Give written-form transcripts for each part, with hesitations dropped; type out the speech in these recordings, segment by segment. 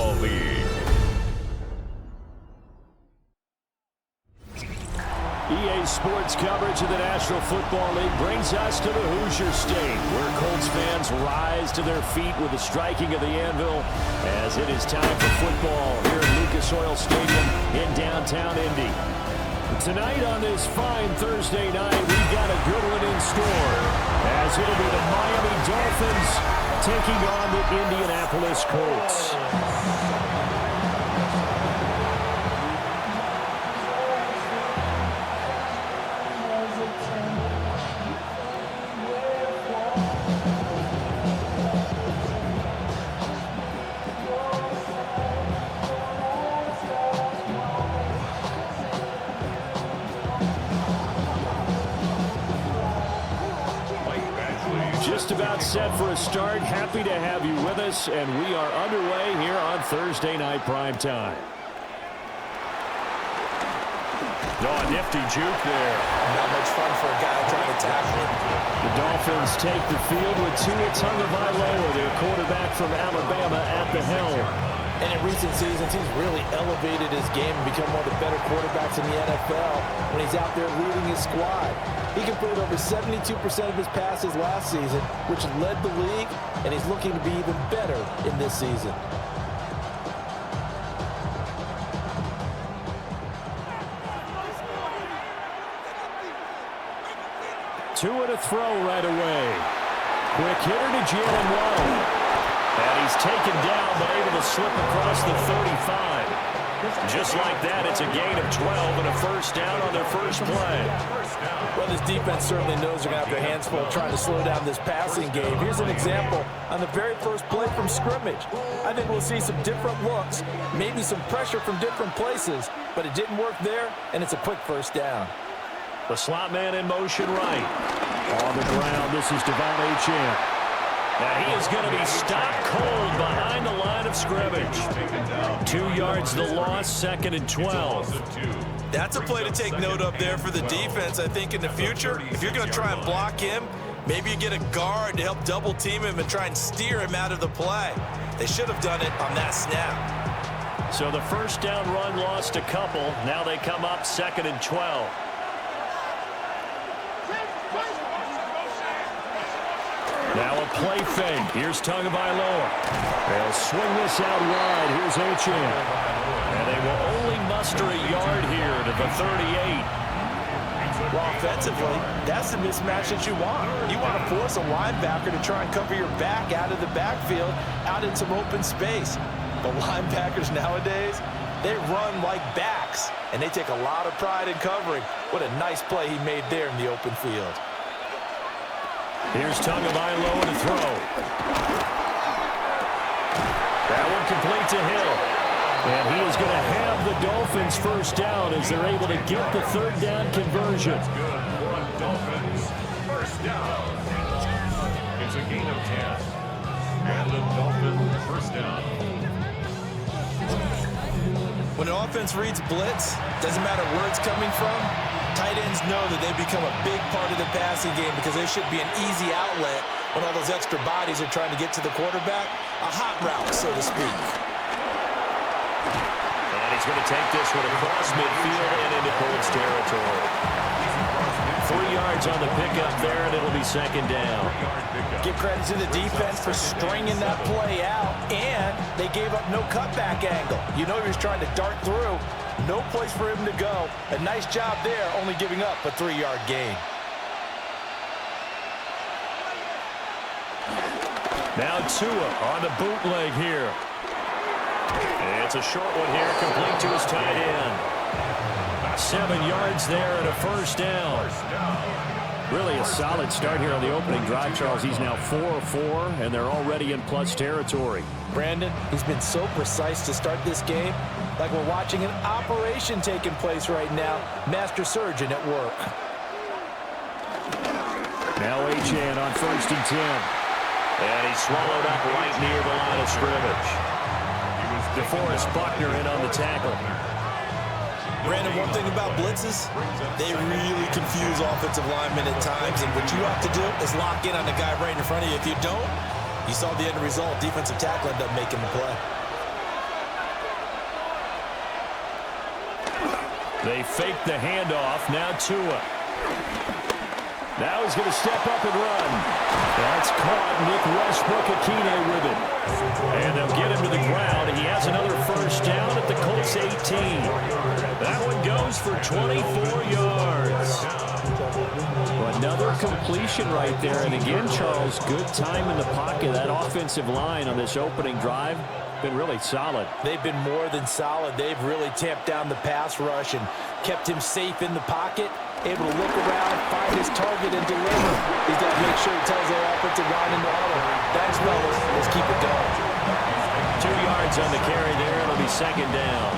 Football League. EA Sports coverage of the National Football League brings us to the Hoosier State, where Colts fans rise to their feet with the striking of the anvil as it is time for football here at Lucas Oil Stadium in downtown Indy. Tonight on this fine Thursday night, we've got a good one in store, as it'll be the Miami Dolphins taking on the Indianapolis Colts. Just about set for a start. Happy to have you with us, and we are underway here on Thursday night primetime. Oh, a nifty juke there. Not much fun for a guy trying to tackle it. The Dolphins take the field with Tua Tagovailoa, their quarterback from Alabama, at the helm. And in recent seasons, he's really elevated his game and become one of the better quarterbacks in the NFL when he's out there leading his squad. He completed over 72% of his passes last season, which led the league, and he's looking to be even better in this season. Tua to throw right away. Quick hitter to Jalen Waddle. And he's taken down, but able to slip across the 35. Just like that, it's a gain of 12 and a first down on their first play. Well, this defense certainly knows they're going to have their hands full trying to slow down this passing game. Here's an example on the very first play from scrimmage. I think we'll see some different looks, maybe some pressure from different places, but it didn't work there, and it's a quick first down. The slot man in motion right. On the ground, this is Devon Achane. Now he is going to be stopped cold behind the line of scrimmage. 2 yards the loss, 2nd and 12. That's a play to take note of there for the defense. I think in the future, if you're going to try and block him, maybe you get a guard to help double team him and try and steer him out of the play. They should have done it on that snap. So the first down run lost a couple. Now they come up 2nd and 12. Now a play fake. Here's Tagovailoa. They'll swing this out wide. Here's Achane. And they will only muster a yard here to the 38. Well, offensively, that's the mismatch that you want. You want to force a linebacker to try and cover your back out of the backfield, out in some open space. The linebackers nowadays, they run like backs, and they take a lot of pride in covering. What a nice play he made there in the open field. Here's Tagovailoa to throw. That one complete to Hill. And he is going to have the Dolphins first down as they're able to get the third down conversion. Dolphins first down. It's a gain of 10. And the Dolphins first down. When an offense reads blitz, doesn't matter where it's coming from, tight ends know that they become a big part of the passing game because they should be an easy outlet when all those extra bodies are trying to get to the quarterback. A hot route, so to speak. And he's going to take this one across midfield and into Colts territory. 3 yards on the pickup there, and it'll be 2nd down. Give credit to the defense for stringing that play out, and they gave up no cutback angle. You know he was trying to dart through. No place for him to go. A nice job there, only giving up a 3-yard gain. Now Tua on the bootleg here. And it's a short one here, complete to his tight end. 7 yards there and a first down. Really a solid start here on the opening drive, Charles. He's now 4 of 4, and they're already in plus territory. Brandon, he's been so precise to start this game, like we're watching an operation taking place right now. Master surgeon at work. Now Achane on 1st and 10. And he's swallowed up right near the line of scrimmage. DeForest Buckner in on the tackle. Brandon, one thing about blitzes, they really confuse offensive linemen at times, and what you have to do is lock in on the guy right in front of you. If you don't, you saw the end result. Defensive tackle ended up making the play. They fake the handoff. Now Tua. Now he's going to step up and run. That's caught. Nick Westbrook-Akine with it. And they'll get him to the ground. He has another first down at the Colts 18. That one goes for 24 yards. Well, another completion right there. And again, Charles, good time in the pocket. That offensive line on this opening drive been really solid. They've been more than solid. They've really tamped down the pass rush and kept him safe in the pocket, able to look around, find his target, and deliver. He's got to make sure he tells their offensive line in the huddle, thanks, fellas. Let's keep it going. 2 yards on the carry there. It'll be second down.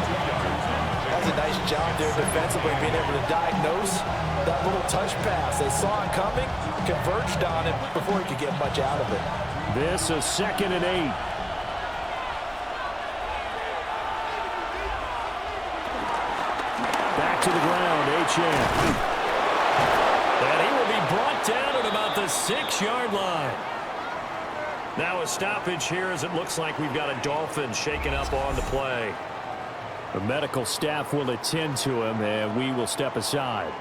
That's a nice job there defensively, being able to diagnose that little touch pass. They saw it coming, converged on it before he could get much out of it. This is 2nd and 8. Back to the ground, HM. And he will be brought down at about the 6-yard line. Now a stoppage here as it looks like we've got a Dolphins shaken up on the play. The medical staff will attend to him, and we will step aside.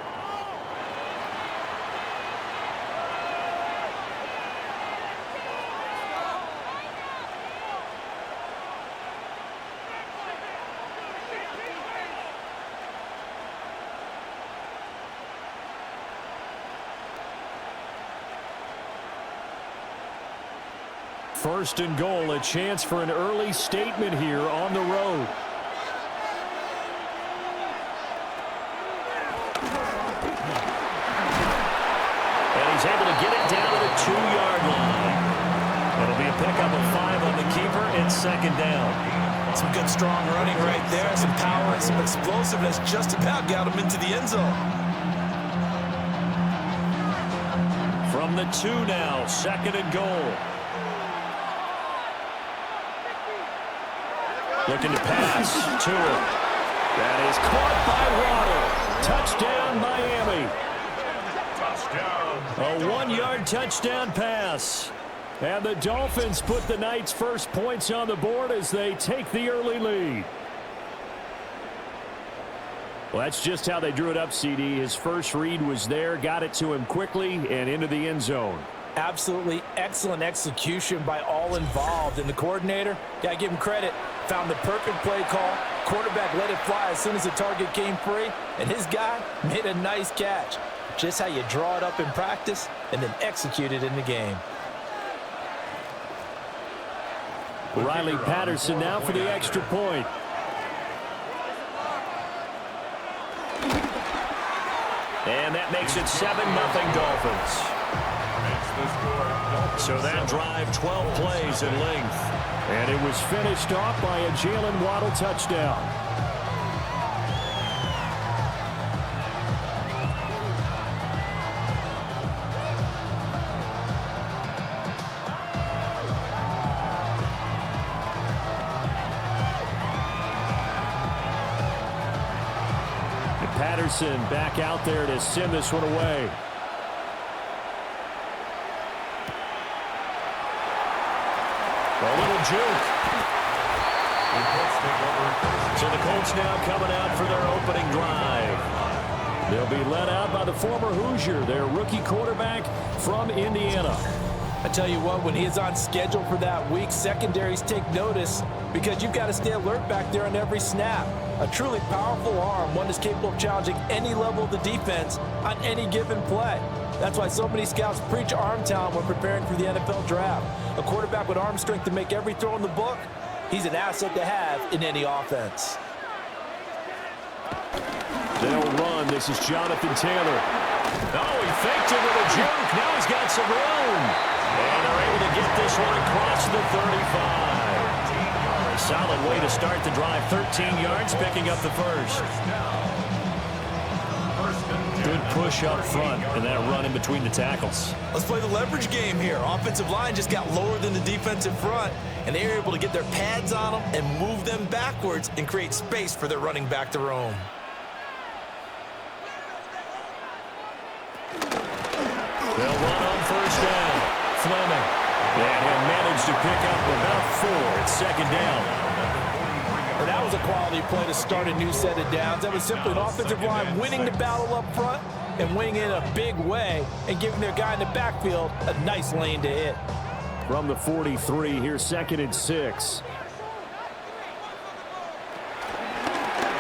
First and goal, a chance for an early statement here on the road. And he's able to get it down to the 2-yard line. It'll be a pickup of 5 on the keeper and second down. Some good strong running right there, some power and some explosiveness, just about got him into the end zone. From the 2 now, second and goal. Looking to pass to him. That is caught by Waddle. Touchdown, Miami. A 1-yard touchdown pass. And the Dolphins put the night's first points on the board as they take the early lead. Well, that's just how they drew it up, CD. His first read was there, got it to him quickly, and into the end zone. Absolutely excellent execution by all involved. And the coordinator, got to give him credit, found the perfect play call. Quarterback let it fly as soon as the target came free. And his guy made a nice catch. Just how you draw it up in practice and then execute it in the game. Riley Patterson now for the extra point. And that makes it 7-0 Dolphins. So that drive, 12 plays in length. And it was finished off by a Jalen Waddle touchdown. And Patterson back out there to send this one away. A little juke. So the Colts now coming out for their opening drive. They'll be led out by the former Hoosier, their rookie quarterback from Indiana. I tell you what, when he is on schedule for that week, secondaries take notice because you've got to stay alert back there on every snap. A truly powerful arm, one that's capable of challenging any level of the defense on any given play. That's why so many scouts preach arm talent when preparing for the NFL draft. A quarterback with arm strength to make every throw in the book, he's an asset to have in any offense. They'll run. This is Jonathan Taylor. Oh, he faked it with a juke. Now he's got some room. And they're able to get this one across the 35. A solid way to start the drive. 13 yards, picking up the first. Good push up front and that run in between the tackles. Let's play the leverage game here. Offensive line just got lower than the defensive front, and they were able to get their pads on them and move them backwards and create space for their running back to roam. They'll run on first down. Fleming. And he'll manage to pick up about 4 at second down. Well, that was was a quality play to start a new set of downs. That was simply an offensive line winning the battle up front and winning in a big way and giving their guy in the backfield a nice lane to hit. From the 43, here's 2nd and 6.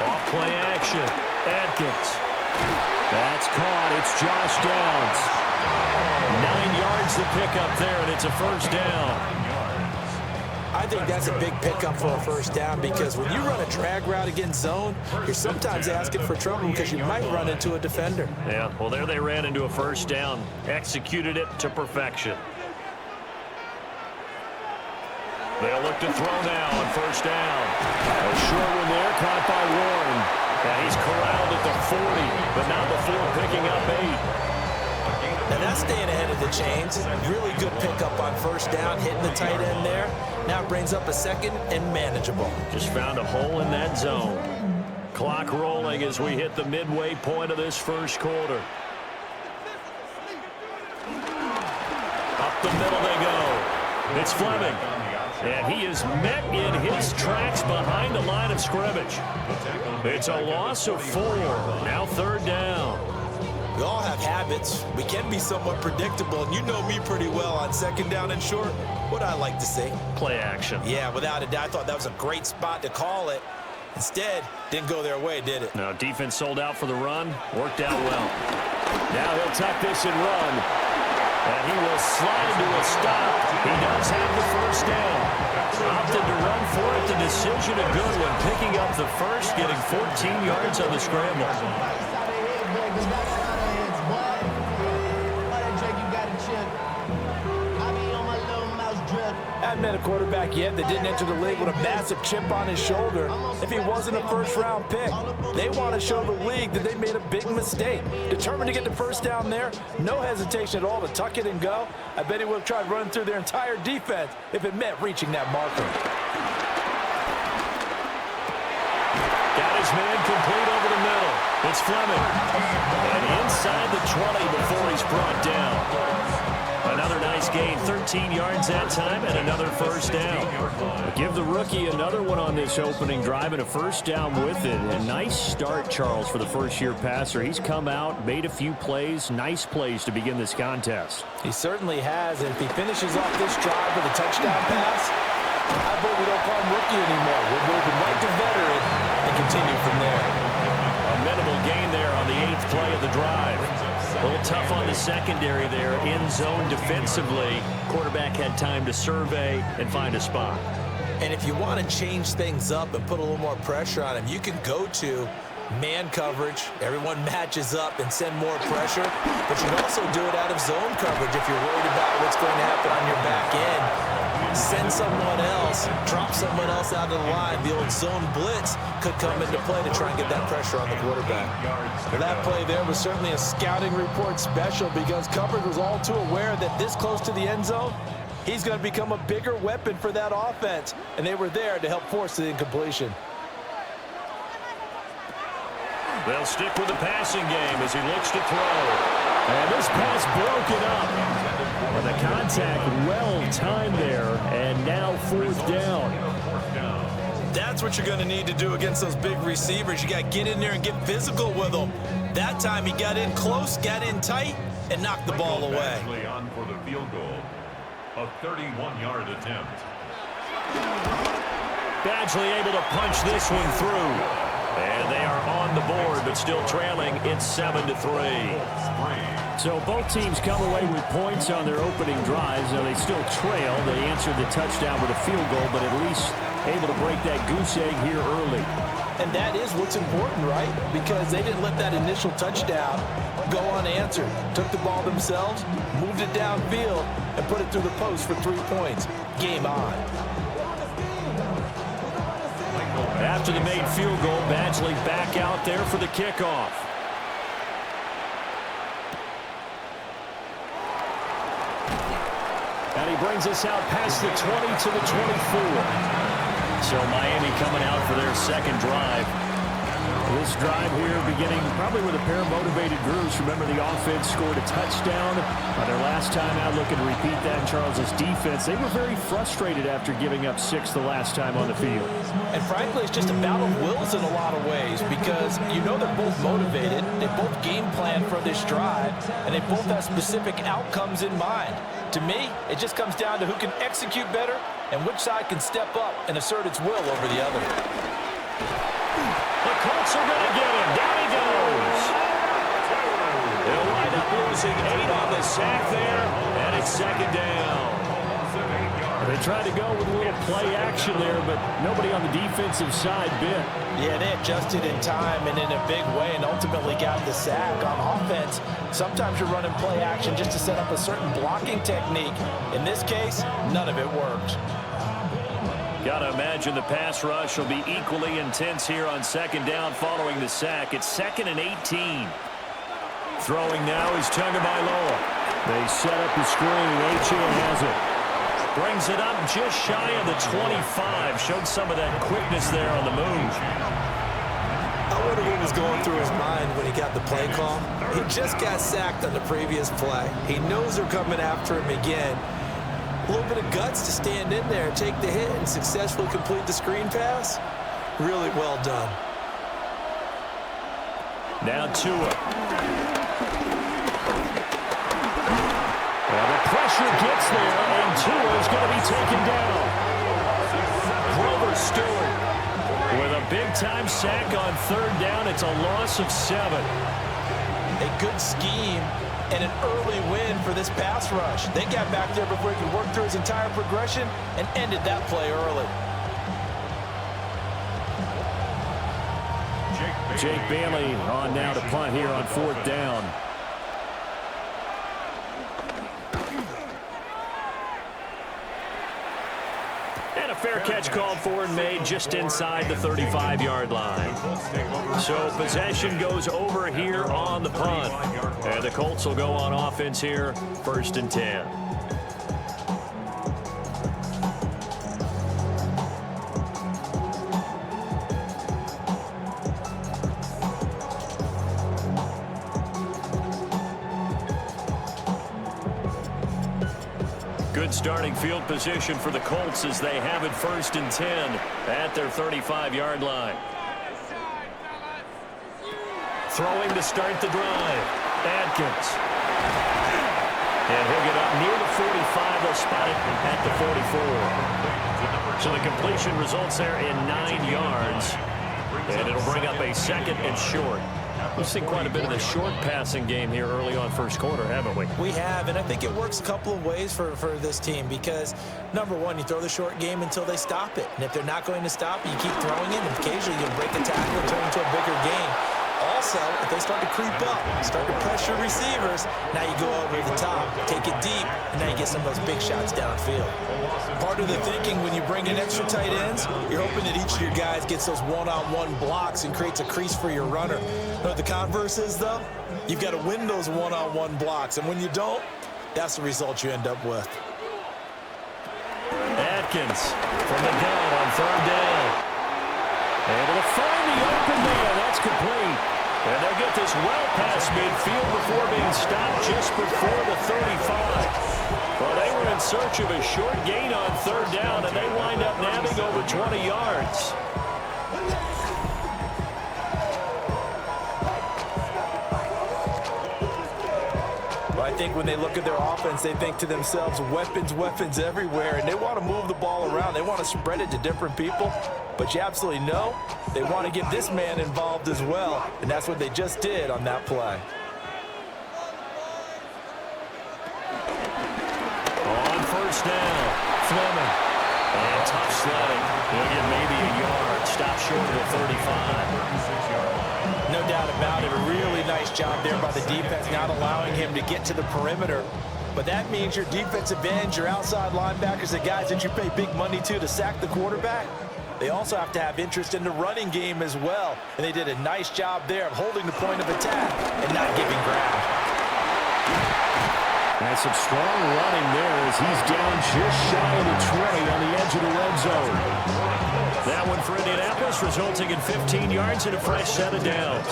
Off play action. Atkins. That's caught. It's Josh Downs. 9 yards to pick up there, and it's a first down. I think that's a big pickup for a first down because when you run a drag route against zone, you're sometimes asking for trouble because you might run into a defender. Yeah, well, there they ran into a first down. Executed it to perfection. They'll look to throw now on first down. A short one there, caught by Warren. And he's corralled at the 40, but not before picking up 8. Now that's staying ahead of the chains. Really good pickup on first down, hitting the tight end there. Now brings up a 2nd and manageable. Just found a hole in that zone. Clock rolling as we hit the midway point of this first quarter. Up the middle they go. It's Fleming. And he is met in his tracks behind the line of scrimmage. It's a loss of 4. Now 3rd down. We all have habits. We can be somewhat predictable, and you know me pretty well on 2nd down and short. What I like to see. Play action. Yeah, without a doubt. I thought that was a great spot to call it. Instead, didn't go their way, did it? No, defense sold out for the run. Worked out well. Now he'll tuck this and run. And he will slide into a stop. He does have the first down. Opted to run for it. The decision a good one. Picking up the first, getting 14 yards on the scramble. I haven't met a quarterback yet that didn't enter the league with a massive chip on his shoulder if he wasn't a first-round pick. They want to show the league that they made a big mistake. Determined to get the first down there, no hesitation at all to tuck it and go. I bet he would have tried running through their entire defense if it meant reaching that marker. Got his man complete over the middle. It's Fleming. And inside the 20 before he's brought down. Another nice gain, 13 yards that time, and another first down. Give the rookie another one on this opening drive and a first down with it. A nice start, Charles, for the first-year passer. He's come out, made a few plays, nice plays to begin this contest. He certainly has, and if he finishes off this drive with a touchdown pass, I bet we don't call him rookie anymore. We'll move him right to veteran and continue from there. A minimal gain there on the 8th play of the drive. A little tough on the secondary there, in zone defensively. Quarterback had time to survey and find a spot. And if you want to change things up and put a little more pressure on him, you can go to man coverage. Everyone matches up and send more pressure. But you can also do it out of zone coverage if you're worried about what's going to happen on your back end. Send someone else, drop someone else out of the line. The old zone blitz could come into play to try and get that pressure on the quarterback. That play there was certainly a scouting report special because coverage was all too aware that this close to the end zone, he's going to become a bigger weapon for that offense, and they were there to help force the incompletion. They'll stick with the passing game as he looks to throw. And this pass broken up. And the contact well timed there, and now 4th down. That's what you're going to need to do against those big receivers. You got to get in there and get physical with them. That time he got in close, got in tight, and knocked the ball away. On for the field goal, a 31-yard attempt. Badgley able to punch this one through. And they are on the board, but still trailing. It's 7-3. So both teams come away with points on their opening drives. Now they still trail. They answered the touchdown with a field goal, but at least able to break that goose egg here early. And that is what's important, right? Because they didn't let that initial touchdown go unanswered. Took the ball themselves, moved it downfield, and put it through the post for 3 points. Game on. After the made field goal, Badgley back out there for the kickoff. And he brings us out past the 20 to the 24. So Miami coming out for their second drive. This drive here beginning probably with a pair of motivated groups. Remember, the offense scored a touchdown their last time out, looking to repeat that in Charles's defense. They were very frustrated after giving up 6 the last time on the field. And frankly, it's just a battle of wills in a lot of ways because you know they're both motivated. They both game plan for this drive, and they both have specific outcomes in mind. To me, it just comes down to who can execute better and which side can step up and assert its will over the other. The Colts are going to get him. Down he goes. They'll wind up losing 8 on the sack there, and it's second down. They tried to go with a little play action there, but nobody on the defensive side bit. Yeah, they adjusted in time and in a big way and ultimately got the sack. On offense, sometimes you're running play action just to set up a certain blocking technique. In this case, none of it worked. Got to imagine the pass rush will be equally intense here on second down following the sack. It's 2nd and 18. Throwing now is Tagovailoa. They set up the screen, and HCW has it. Brings it up just shy of the 25. Showed some of that quickness there on the move. I wonder what was going through his mind when he got the play call. He just got sacked on the previous play. He knows they're coming after him again. A little bit of guts to stand in there, take the hit, and successfully complete the screen pass. Really well done. Now Tua. Well, the pressure gets there, and Tua is going to be taken down. Grover Stewart with a big-time sack on 3rd down. It's a loss of 7. A good scheme and an early win for this pass rush. They got back there before he could work through his entire progression and ended that play early. Jake Bailey on now to punt here on 4th down. And a fair catch called for and made just inside the 35-yard line. So possession goes over here on the punt. And the Colts will go on offense here, 1st and 10. Good starting field position for the Colts as they have it 1st and 10 at their 35-yard line. Throwing to start the drive. Adkins. And he'll get up near the 45. They'll spot it at the 44. So the completion results there in 9 yards. And it'll bring up a 2nd and short. We've seen quite a bit of the short passing game here early on 1st quarter, haven't we? We have, and I think it works a couple of ways for this team because, number one, you throw the short game until they stop it. And if they're not going to stop it, you keep throwing it, and occasionally you'll break a tackle and turn into a bigger game. Also, if they start to creep up, start to pressure receivers, now you go over the top, take it deep, and now you get some of those big shots downfield. Part of the thinking when you bring in extra tight ends, you're hoping that each of your guys gets those one-on-one blocks and creates a crease for your runner. You know what the converse is, though? You've got to win those one-on-one blocks, and when you don't, that's the result you end up with. Atkins from the gun on 3rd down. Able to find the open man. That's complete. And they'll get this well past midfield before being stopped just before the 35. Well, they were in search of a short gain on 3rd down, and they wind up nabbing over 20 yards. I think when they look at their offense, they think to themselves, weapons, weapons everywhere, and they want to move the ball around. They want to spread it to different people, but you absolutely know they want to get this man involved as well, and that's what they just did on that play. On 1st down, Fleming. And tough sledding. He'll get maybe a yard. Stop short of the 35. No doubt about it. A really nice job there by the defense, not allowing him to get to the perimeter. But that means your defensive ends, your outside linebackers, the guys that you pay big money to sack the quarterback, they also have to have interest in the running game as well. And they did a nice job there of holding the point of attack and not giving ground. That's some strong running there as he's down just shy of the 20 on the edge of the red zone. That one for Indianapolis, resulting in 15 yards and a fresh set of downs.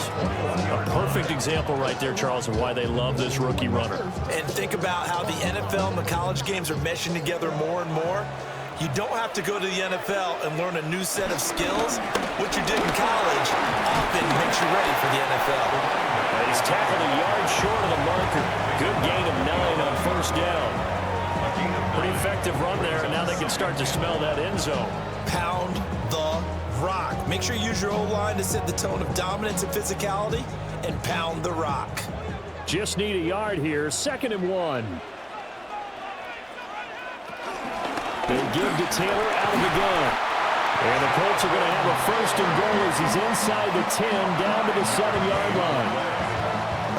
A perfect example right there, Charles, of why they love this rookie runner. And think about how the NFL and the college games are meshing together more and more. You don't have to go to the NFL and learn a new set of skills. What you did in college often makes you ready for the NFL. He's tackled a yard short of the marker. Good gain of 9 on first down. Pretty effective run there, and now they can start to smell that end zone. Pound the rock. Make sure you use your O-line to set the tone of dominance and physicality, and pound the rock. Just need a yard here. 2nd and 1. They give to Taylor out of the gun. And the Colts are going to have a 1st and goal as he's inside the 10, down to the 7-yard line.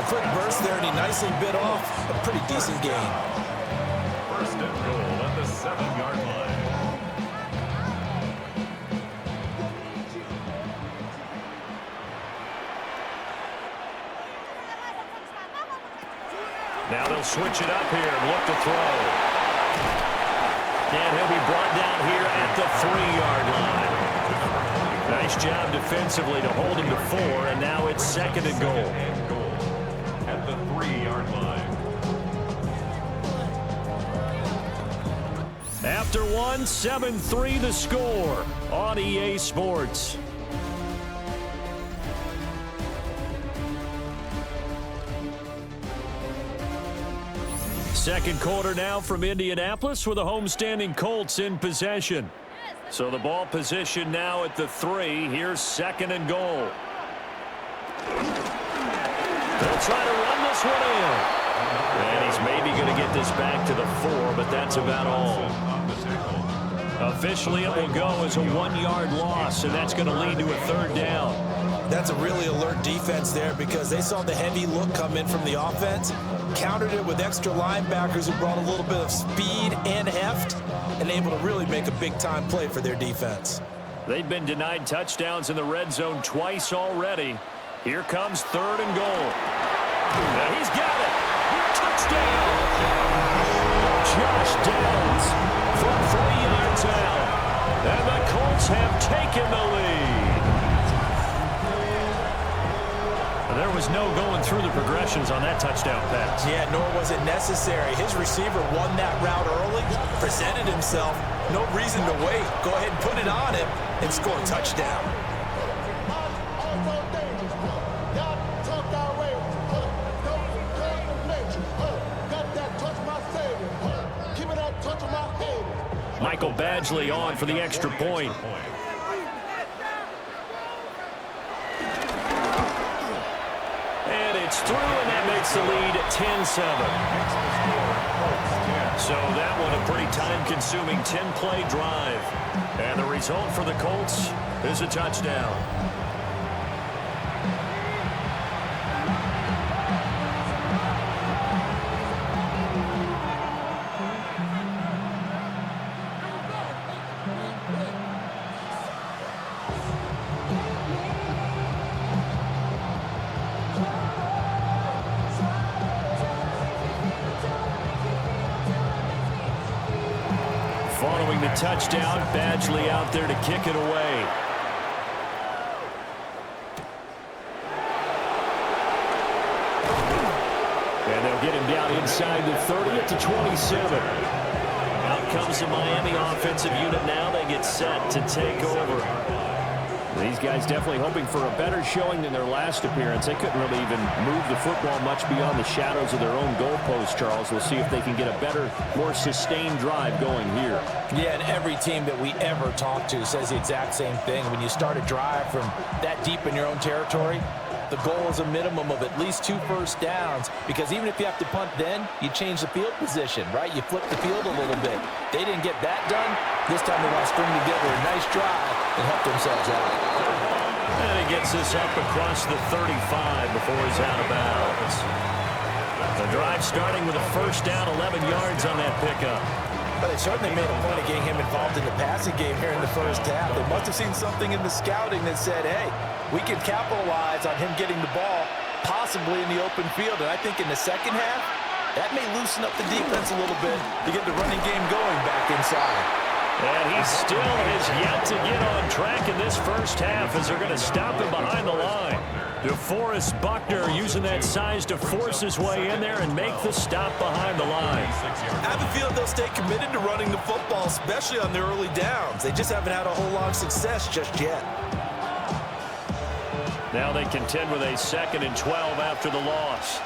A quick burst there, and he nicely bit off a pretty decent gain. 1st and goal at the 7-yard line. Now they'll switch it up here and look to throw. And he'll be brought down here at the 3-yard line. Nice job defensively to hold him to 4, and now it's 2nd and goal. At the 3-yard line. After 1, 7-3 the score on EA Sports. Second quarter now from Indianapolis with the homestanding Colts in possession. So the ball position now at the 3. Here's 2nd and goal. They'll try to run this one in. And he's maybe going to get this back to the 4, but that's about all. Officially, it will go as a 1-yard loss, and that's going to lead to a 3rd down. That's a really alert defense there because they saw the heavy look come in from the offense, countered it with extra linebackers who brought a little bit of speed and heft, and able to really make a big-time play for their defense. They've been denied touchdowns in the red zone twice already. Here comes 3rd and goal. And he's got it. Touchdown. Josh Downs from 3 yards out. And the Colts have taken the lead. There was no going through the progressions on that touchdown pass. Yeah, nor was it necessary. His receiver won that route early, presented himself. No reason to wait. Go ahead and put it on him and score a touchdown. Michael Badgley on for the extra point. And it's through, and that makes the lead 10-7. So that one a pretty time-consuming 10-play drive. And the result for the Colts is a touchdown. Following the touchdown, Badgley out there to kick it away. And they'll get him down inside the 30 to 27. Out comes the Miami offensive unit now. They get set to take over. These guys definitely hoping for a better showing than their last appearance. They couldn't really even move the football much beyond the shadows of their own goalpost, Charles. We'll see if they can get a better, more sustained drive going here. Yeah, and every team that we ever talk to says the exact same thing. When you start a drive from that deep in your own territory, the goal is a minimum of at least 2 first downs, because even if you have to punt then, you change the field position, right? You flip the field a little bit. They didn't get that done. This time they want to string together a nice drive and help themselves out. And he gets this up across the 35 before he's out of bounds. The drive starting with a first down, 11 yards on that pickup. But they certainly made a point of getting him involved in the passing game here in the first half. They must have seen something in the scouting that said, hey, we can capitalize on him getting the ball possibly in the open field. And I think in the second half, that may loosen up the defense a little bit to get the running game going back inside. And he still has yet to get on track in this first half as they're going to stop him behind the line. DeForest Buckner using that size to force his way in there and make the stop behind the line. I have a feeling they'll stay committed to running the football, especially on the early downs. They just haven't had a whole lot of success just yet. Now they contend with a 2nd and 12 after the loss.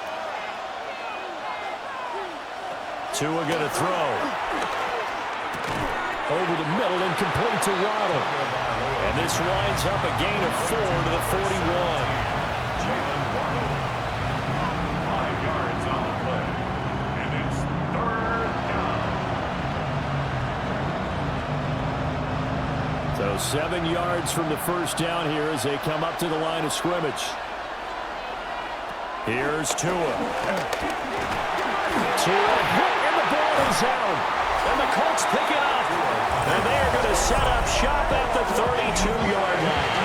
Tua going to throw. Over the middle and complete to Waddle. And this winds up a gain of 4 to the 41. Jalen Waddle, 5 yards on the play, and it's 3rd down. So 7 yards from the first down here as they come up to the line of scrimmage. Here's Tua. Tua hit and the ball is out. And the Colts pick it up. And they're going to set up shop at the 32-yard line.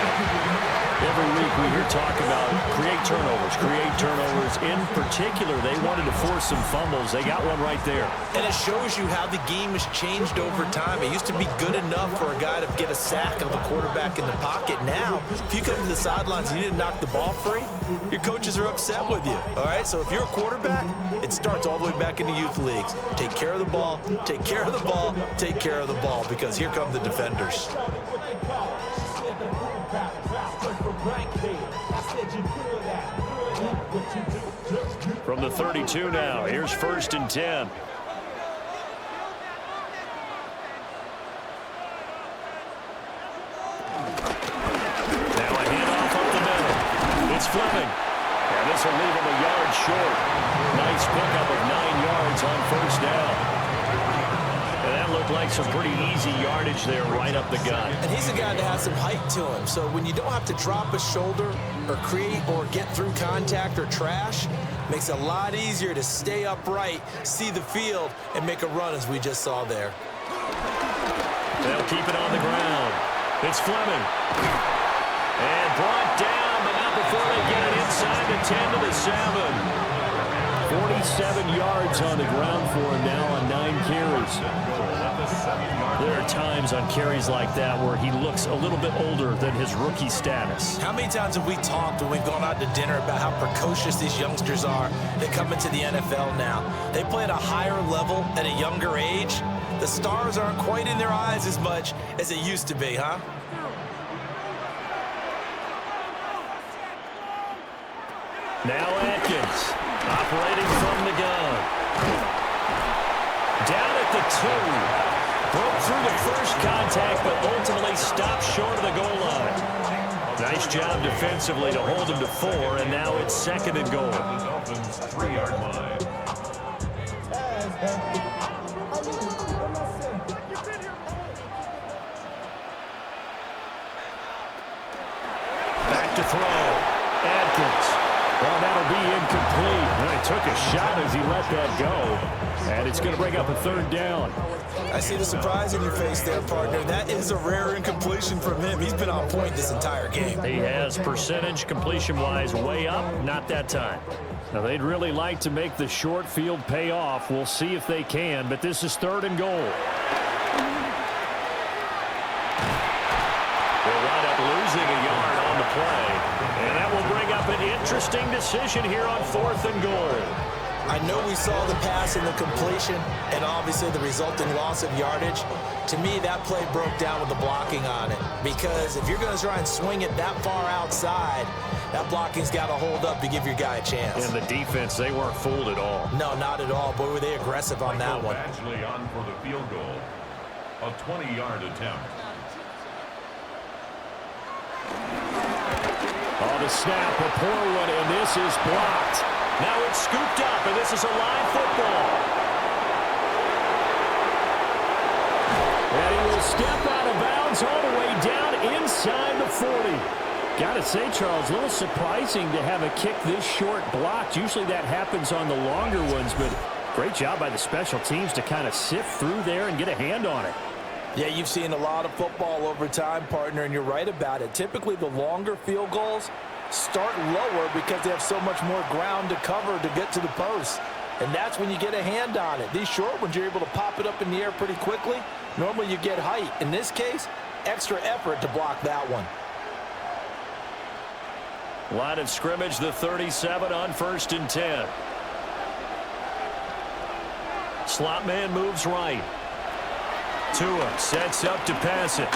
Every week we hear talk about create turnovers. In particular, they wanted to force some fumbles. They got one right there. And it shows you how the game has changed over time. It used to be good enough for a guy to get a sack of a quarterback in the pocket. Now, if you come to the sidelines and you didn't knock the ball free, your coaches are upset with you. All right, so if you're a quarterback, it starts all the way back in the youth leagues. Take care of the ball, take care of the ball, take care of the ball, because here come the defenders. From the 32 now, here's 1st and 10. Now a handoff up the middle. It's Fleming. And this will leave him a yard short. Nice pickup of 9 yards on 1st down. And that looked like some pretty easy yardage there right up the gut. And he's a guy that has some height to him. So when you don't have to drop a shoulder or create or get through contact or trash, makes it a lot easier to stay upright, see the field, and make a run as we just saw there. They'll keep it on the ground. It's Fleming. And brought down, but not before they get it inside the 10 to the 7. 47 yards on the ground for him now on 9 carries. There are times on carries like that where he looks a little bit older than his rookie status. How many times have we talked when we've gone out to dinner about how precocious these youngsters are that come into the NFL now? They play at a higher level at a younger age. The stars aren't quite in their eyes as much as it used to be, huh? Now Atkins, operating from the gun. Down at the 2. Broke through the first contact, but ultimately stopped short of the goal line. Nice job defensively to hold him to 4, and now it's 2nd and goal. The Dolphins' 3-yard line. Back to throw. Atkins. Well, that'll be incomplete. And he took a shot as he let that go. And it's going to bring up a 3rd down. I see the surprise in your face there, partner. That is a rare incompletion from him. He's been on point this entire game. He has percentage completion-wise way up, not that time. Now, they'd really like to make the short field pay off. We'll see if they can, but this is 3rd and goal. They'll wind up losing a yard on the play, and that will bring up an interesting decision here on 4th and goal. I know we saw the pass and the completion and obviously the resulting loss of yardage. To me, that play broke down with the blocking on it, because if you're going to try and swing it that far outside, that blocking's got to hold up to give your guy a chance. And the defense, they weren't fooled at all. No, not at all. Boy, were they aggressive on that one. Actually on for the field goal. A 20-yard attempt. Oh, the snap, a poor one, and this is blocked. Now it's scooped up, and this is a live football. And he will step out of bounds all the way down inside the 40. Got to say, Charles, a little surprising to have a kick this short blocked. Usually that happens on the longer ones, but great job by the special teams to kind of sift through there and get a hand on it. Yeah, you've seen a lot of football over time, partner, and you're right about it. Typically, the longer field goals start lower because they have so much more ground to cover to get to the post. And that's when you get a hand on it. These short ones, you're able to pop it up in the air pretty quickly. Normally you get height. In this case, extra effort to block that one. Line of scrimmage, the 37 on 1st and 10. Slot man moves right. Tua sets up to pass it.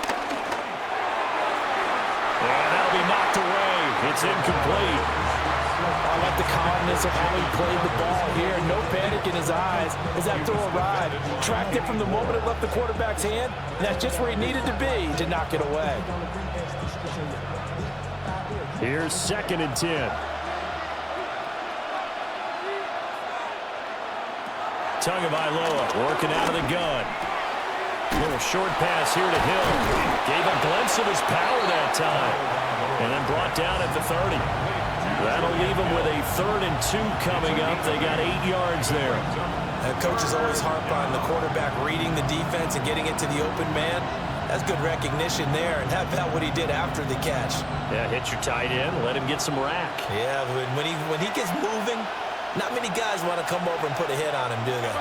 And that'll be knocked away. It's incomplete. I like the calmness of how he played the ball here. No panic in his eyes as that throw arrived. Tracked it from the moment it left the quarterback's hand, and that's just where he needed to be to knock it away. Here's 2nd and 10. Tagovailoa working out of the gun. Little short pass here to Hill. Gave a glimpse of his power that time. And then brought down at the 30. That'll leave them with a 3rd and 2 coming up. They got 8 yards there. Coaches always harp on the quarterback reading the defense and getting it to the open man. That's good recognition there. And how about what he did after the catch? Yeah, hit your tight end. Let him get some rack. Yeah, when he gets moving, not many guys want to come over and put a hit on him, do they?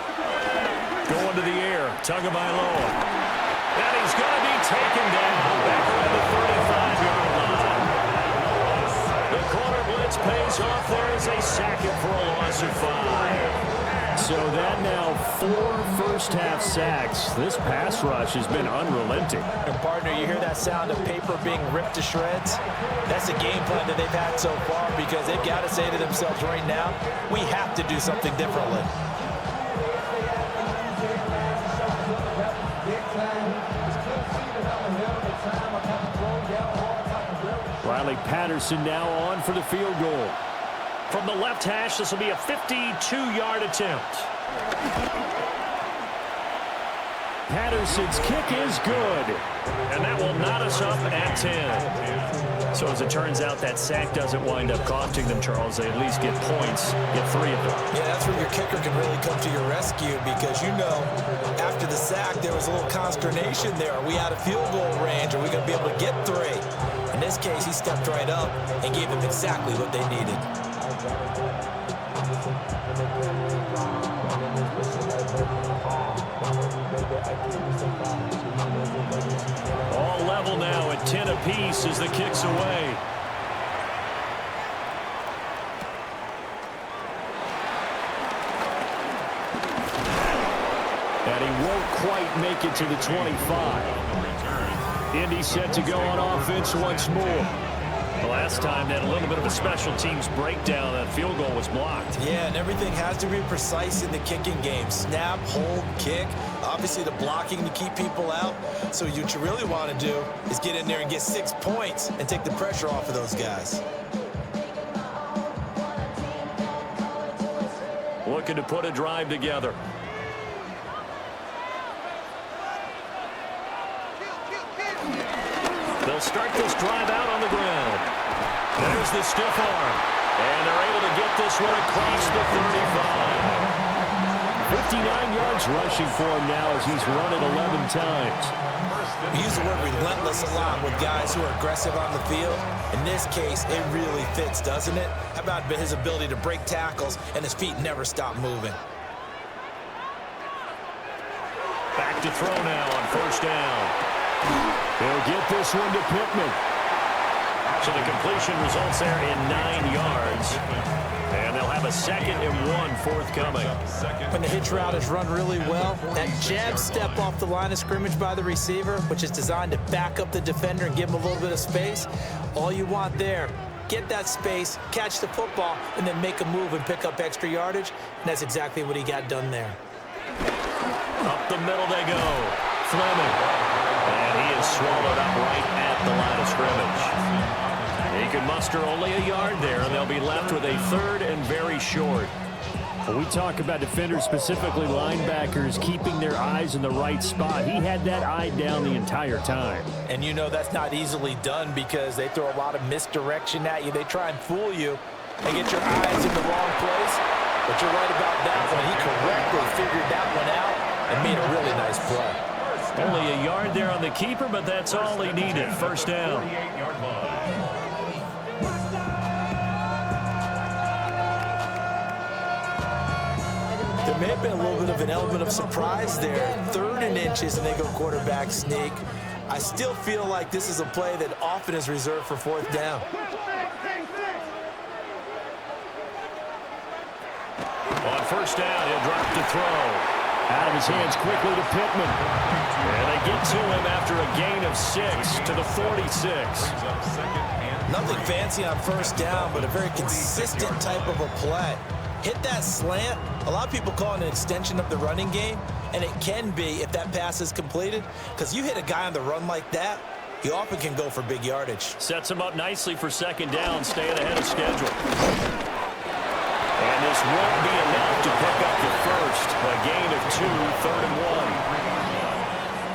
Going to the air. Tagovailoa. And he's going to be taken down. Back around the 35-yard line. The corner blitz pays off. There is a sack for a loss of 5. So that now 4 first-half sacks. This pass rush has been unrelenting. And partner, you hear that sound of paper being ripped to shreds? That's the game plan that they've had so far because they've got to say to themselves right now, we have to do something differently. Riley Patterson now on for the field goal. From the left hash, this will be a 52-yard attempt. Patterson's kick is good. And that will knot us up at 10. So as it turns out, that sack doesn't wind up costing them, Charles. They at least get points, get 3 of them. Yeah, that's where your kicker can really come to your rescue because, you know, after the sack, there was a little consternation there. Are we out of field goal range? Are we going to be able to get 3? In this case, he stepped right up and gave them exactly what they needed. All level now at 10 apiece as the kick's away. And he won't quite make it to the 25. Indy set to go on offense once more. The last time they had a little bit of a special teams breakdown. That field goal was blocked. Yeah, and everything has to be precise in the kicking game. Snap, hold, kick. Obviously, the blocking to keep people out. So what you really want to do is get in there and get 6 points and take the pressure off of those guys. Looking to put a drive together. They'll start this drive out on the ground. There's the stiff arm. And they're able to get this one across the 35. 59 yards rushing for him now as he's run it 11 times. We use the word relentless a lot with guys who are aggressive on the field. In this case, it really fits, doesn't it? How about his ability to break tackles and his feet never stop moving? Back to throw now on 1st down. They'll get this one to Pittman. So the completion results there in 9 yards. And they'll have a 2nd and 1 forthcoming. When the hitch route is run really well, that jab step off the line of scrimmage by the receiver, which is designed to back up the defender and give him a little bit of space, all you want there, get that space, catch the football, and then make a move and pick up extra yardage. And that's exactly what he got done there. Up the middle they go. Fleming. And he is swallowed up right at the line of scrimmage. He can muster only a yard there, and they'll be left with a 3rd and very short. When we talk about defenders, specifically linebackers, keeping their eyes in the right spot, he had that eye down the entire time. And you know that's not easily done because they throw a lot of misdirection at you. They try and fool you and get your eyes in the wrong place. But you're right about that one. He correctly figured that one out and made a really nice play. Only a yard there on the keeper, but that's all he needed. 1st down. There may have been a little bit of an element of surprise there. 3rd and inches, and they go quarterback sneak. I still feel like this is a play that often is reserved for 4th down. On 1st down, he'll drop to throw. Out of his hands quickly to Pittman. And they get to him after a gain of 6 to the 46. Nothing fancy on 1st down, but a very consistent type of a play. Hit that slant. A lot of people call it an extension of the running game, and it can be if that pass is completed, because you hit a guy on the run like that, he often can go for big yardage. Sets him up nicely for 2nd down, staying ahead of schedule. And this won't be enough to pick up the first. A gain of 2, 3rd and 1.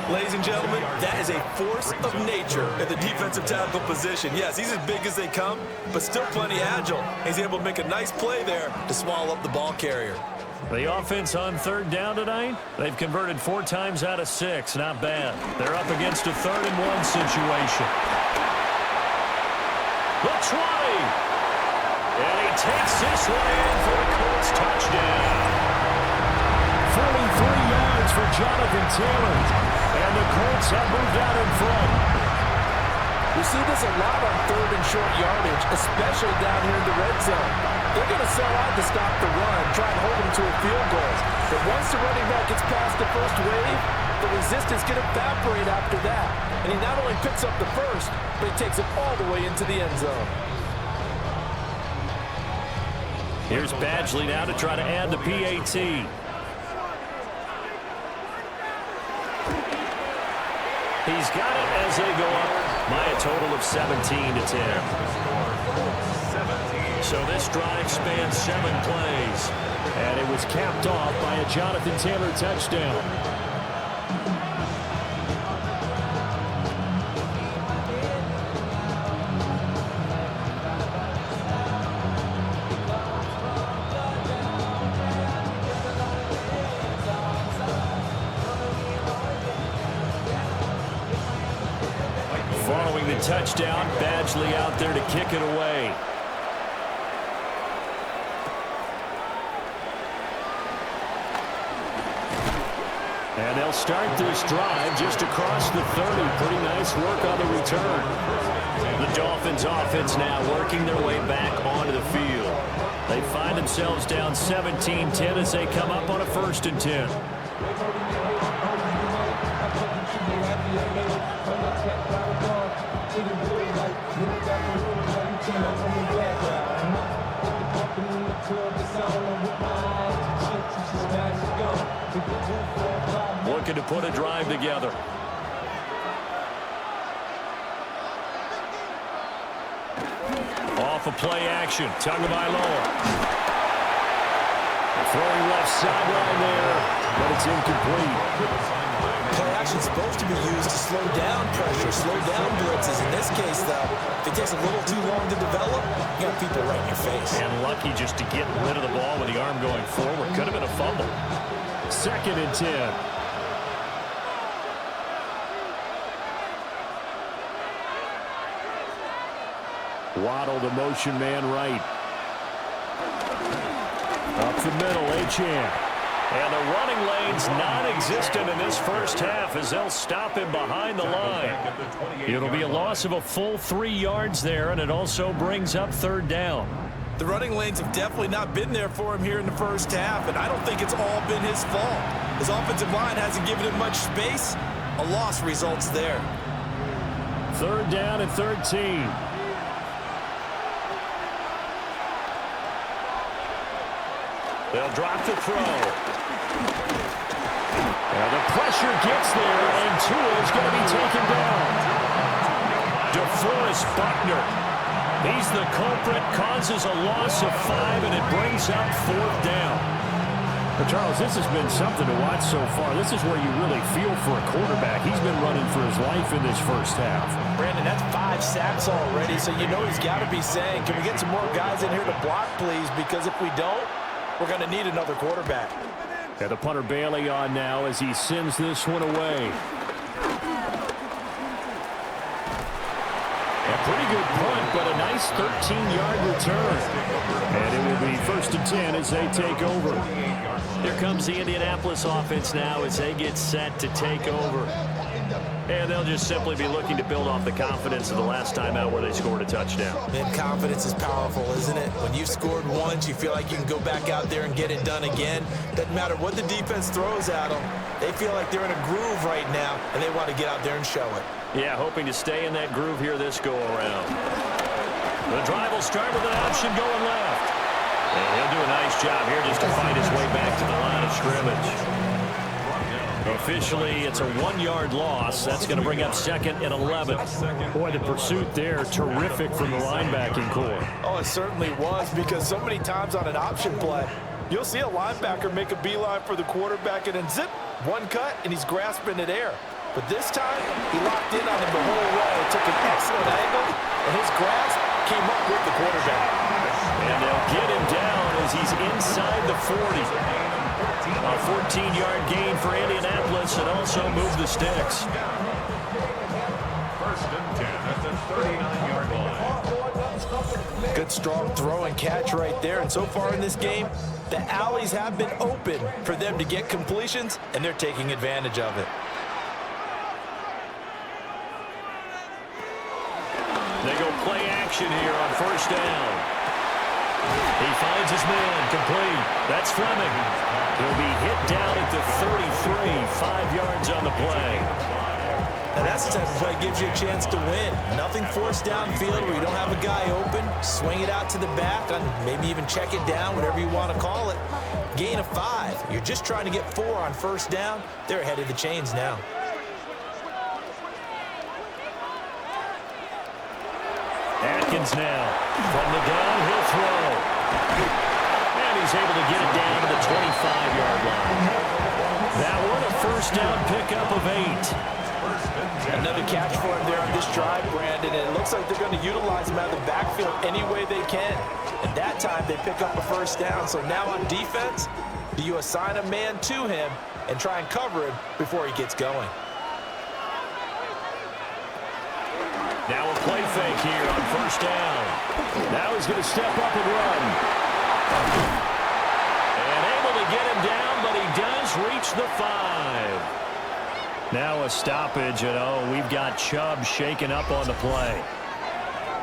Ladies and gentlemen, that is a force of nature at the defensive tackle position. Yes, he's as big as they come, but still plenty agile. He's able to make a nice play there to swallow up the ball carrier. The offense on 3rd down tonight, they've converted 4 times out of 6. Not bad. They're up against a 3rd and 1 situation. The try. And he takes this one in for the Colts touchdown. 43 yards for Jonathan Taylor. And the Colts have moved out in front. We see this a lot on 3rd and short yardage, especially down here in the red zone. They're going to sell out to stop the run, try and hold them to a field goal. But once the running back gets past the first wave, the resistance can evaporate after that. And he not only picks up the first, but he takes it all the way into the end zone. Here's Badgley now to try to add the PAT. He's got it as they go up by a total of 17 to 10. So this drive spans 7 plays. And it was capped off by a Jonathan Taylor touchdown. Following the touchdown, Badgley out there to kick it away. And they'll start this drive just across the 30. Pretty nice work on the return. The Dolphins offense now working their way back onto the field. They find themselves down 17-10 as they come up on a 1st and 10. Looking to put a drive together. Off of play action. Tagovailoa. Throwing left sideline there, but it's incomplete. Play action is supposed to be used to slow down pressure, slow down blitzes. In this case, though, if it takes a little too long to develop, you got people right in your face. And lucky just to get rid of the ball with the arm going forward. Could have been a fumble. 2nd and 10. Waddle, the motion man right. Up the middle, Achane. And the running lane's non-existent in this first half as they'll stop him behind the line. It'll be a loss of a full 3 yards there, and it also brings up 3rd down. The running lanes have definitely not been there for him here in the first half, and I don't think it's all been his fault. His offensive line hasn't given him much space. A loss results there. 3rd down and 13. They'll drop the throw. And the pressure gets there, and Tua's going to be taken down. DeForest Buckner. He's the culprit, causes a loss of 5, and it brings up 4th down. But Charles, this has been something to watch so far. This is where you really feel for a quarterback. He's been running for his life in this first half. Brandon, that's 5 sacks already, so you know he's got to be saying, can we get some more guys in here to block, please? Because if we don't, we're going to need another quarterback. And the punter Bailey on now as he sends this one away. A pretty good punt, but a nice nice 13-yard return. And it will be 1st and 10 as they take over. Here comes the Indianapolis offense now as they get set to take over. And they'll just simply be looking to build off the confidence of the last time out where they scored a touchdown. Man, confidence is powerful, isn't it? When you've scored once, you feel like you can go back out there and get it done again. Doesn't matter what the defense throws at them. They feel like they're in a groove right now, and they want to get out there and show it. Yeah, hoping to stay in that groove here this go-around. The drive will start with an option going left. And he'll do a nice job here just to fight his way back to the line of scrimmage. Officially, it's a 1-yard loss. That's going to bring up 2nd and 11. Boy, the pursuit there, terrific from the linebacking core. Oh, it certainly was, because so many times on an option play, you'll see a linebacker make a beeline for the quarterback and then zip, one cut, and he's grasping at air. But this time, he locked in on him the whole way, took an excellent angle, and his grasp came up with the quarterback. And they'll get him down as he's inside the 40. A 14-yard gain for Indianapolis and also move the sticks. 1st and 10 at the 39-yard line. Good strong throw and catch right there. And so far in this game, the alleys have been open for them to get completions, and they're taking advantage of it. They go play action here on 1st down. He finds his man, complete. That's Fleming. He'll be hit down at the 33, 5 yards on the play. Now that's the type of play that gives you a chance to win. Nothing forced downfield where you don't have a guy open. Swing it out to the back, and maybe even check it down, whatever you want to call it. Gain of 5. You're just trying to get 4 on 1st down. They're ahead of the chains now. Atkins now from the gun, he'll throw. And he's able to get it down to the 25-yard line. That one a 1st down pickup of 8. Another catch for him there on this drive, Brandon, and it looks like they're going to utilize him out of the backfield any way they can. And that time they pick up a 1st down. So now on defense, do you assign a man to him and try and cover him before he gets going? Now a play fake here on 1st down. Now he's going to step up and run. And able to get him down, but he does reach the 5. Now a stoppage, and we've got Chubb shaken up on the play.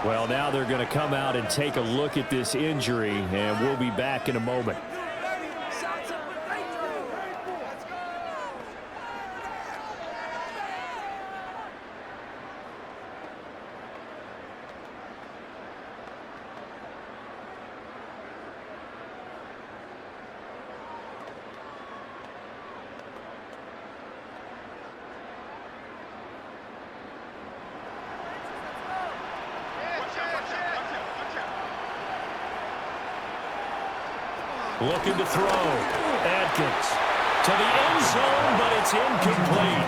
Well, now they're going to come out and take a look at this injury, and we'll be back in a moment. Looking to throw. Atkins to the end zone, but it's incomplete.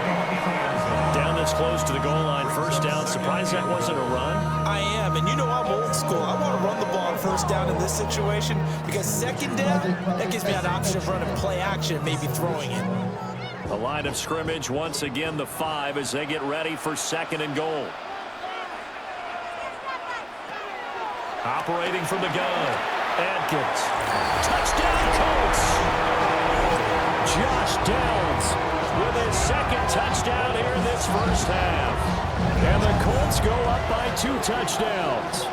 Down this close to the goal line, 1st down. Surprised that wasn't a run? I am, and you know I'm old school. I want to run the ball on 1st down in this situation because 2nd down, that gives me an option of running play action, maybe throwing it. The line of scrimmage, once again, the 5 as they get ready for 2nd and goal. Operating from the gun. Atkins. Touchdown, Colts. Josh Downs with his 2nd touchdown here in this 1st half. And the Colts go up by 2 touchdowns.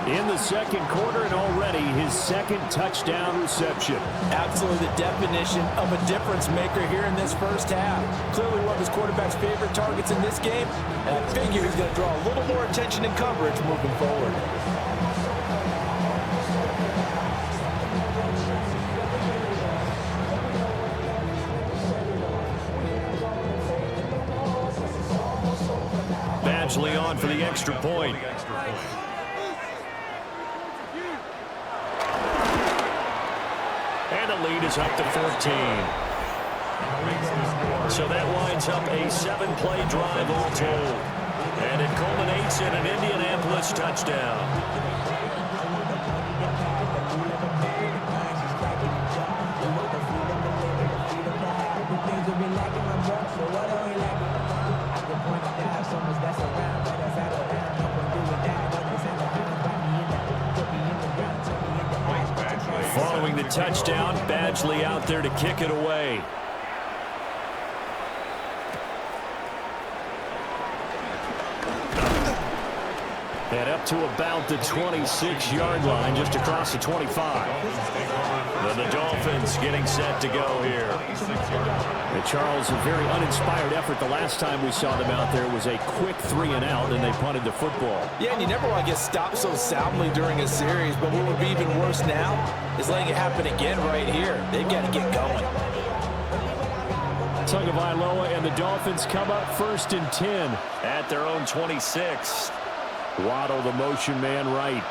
In the 2nd quarter, and already his 2nd touchdown reception. Absolutely the definition of a difference maker here in this 1st half. Clearly one of his quarterback's favorite targets in this game, and I figure he's going to draw a little more attention and coverage moving forward. Badgley on for the extra point. And the lead is up to 14. So that winds up a 7-play drive all told. And it culminates in an Indianapolis touchdown. the touchdown. Badgley out there to kick it away. And up to about the 26-yard line, just across the 25. And the Dolphins getting set to go here. And Charles, a very uninspired effort. The last time we saw them out there was a quick 3-and-out, and they punted the football. Yeah, and you never want to get stopped so soundly during a series, but what would be even worse now is letting it happen again right here. They've got to get going. Tagovailoa and the Dolphins come up 1st and 10 at their own 26. Waddle, the motion man, right.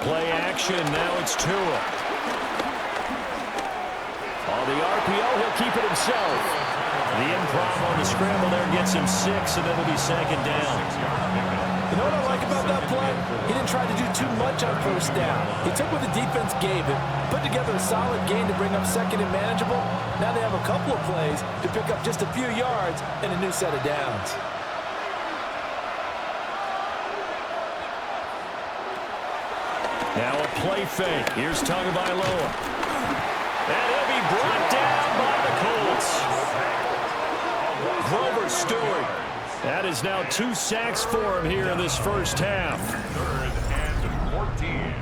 Play action. Now it's Tua. On the RPO, he'll keep it himself. The improv on the scramble there gets him 6, and it'll be 2nd down. You know what I like about that play? He didn't try to do too much on 1st down. He took what the defense gave him, put together a solid game to bring up 2nd and manageable. Now they have a couple of plays to pick up just a few yards and a new set of downs. Now a play fake. Here's Tagovailoa. And he'll be brought down by the Colts. Grover Stewart. That is now 2 sacks for him here in this first half. 3rd and 14.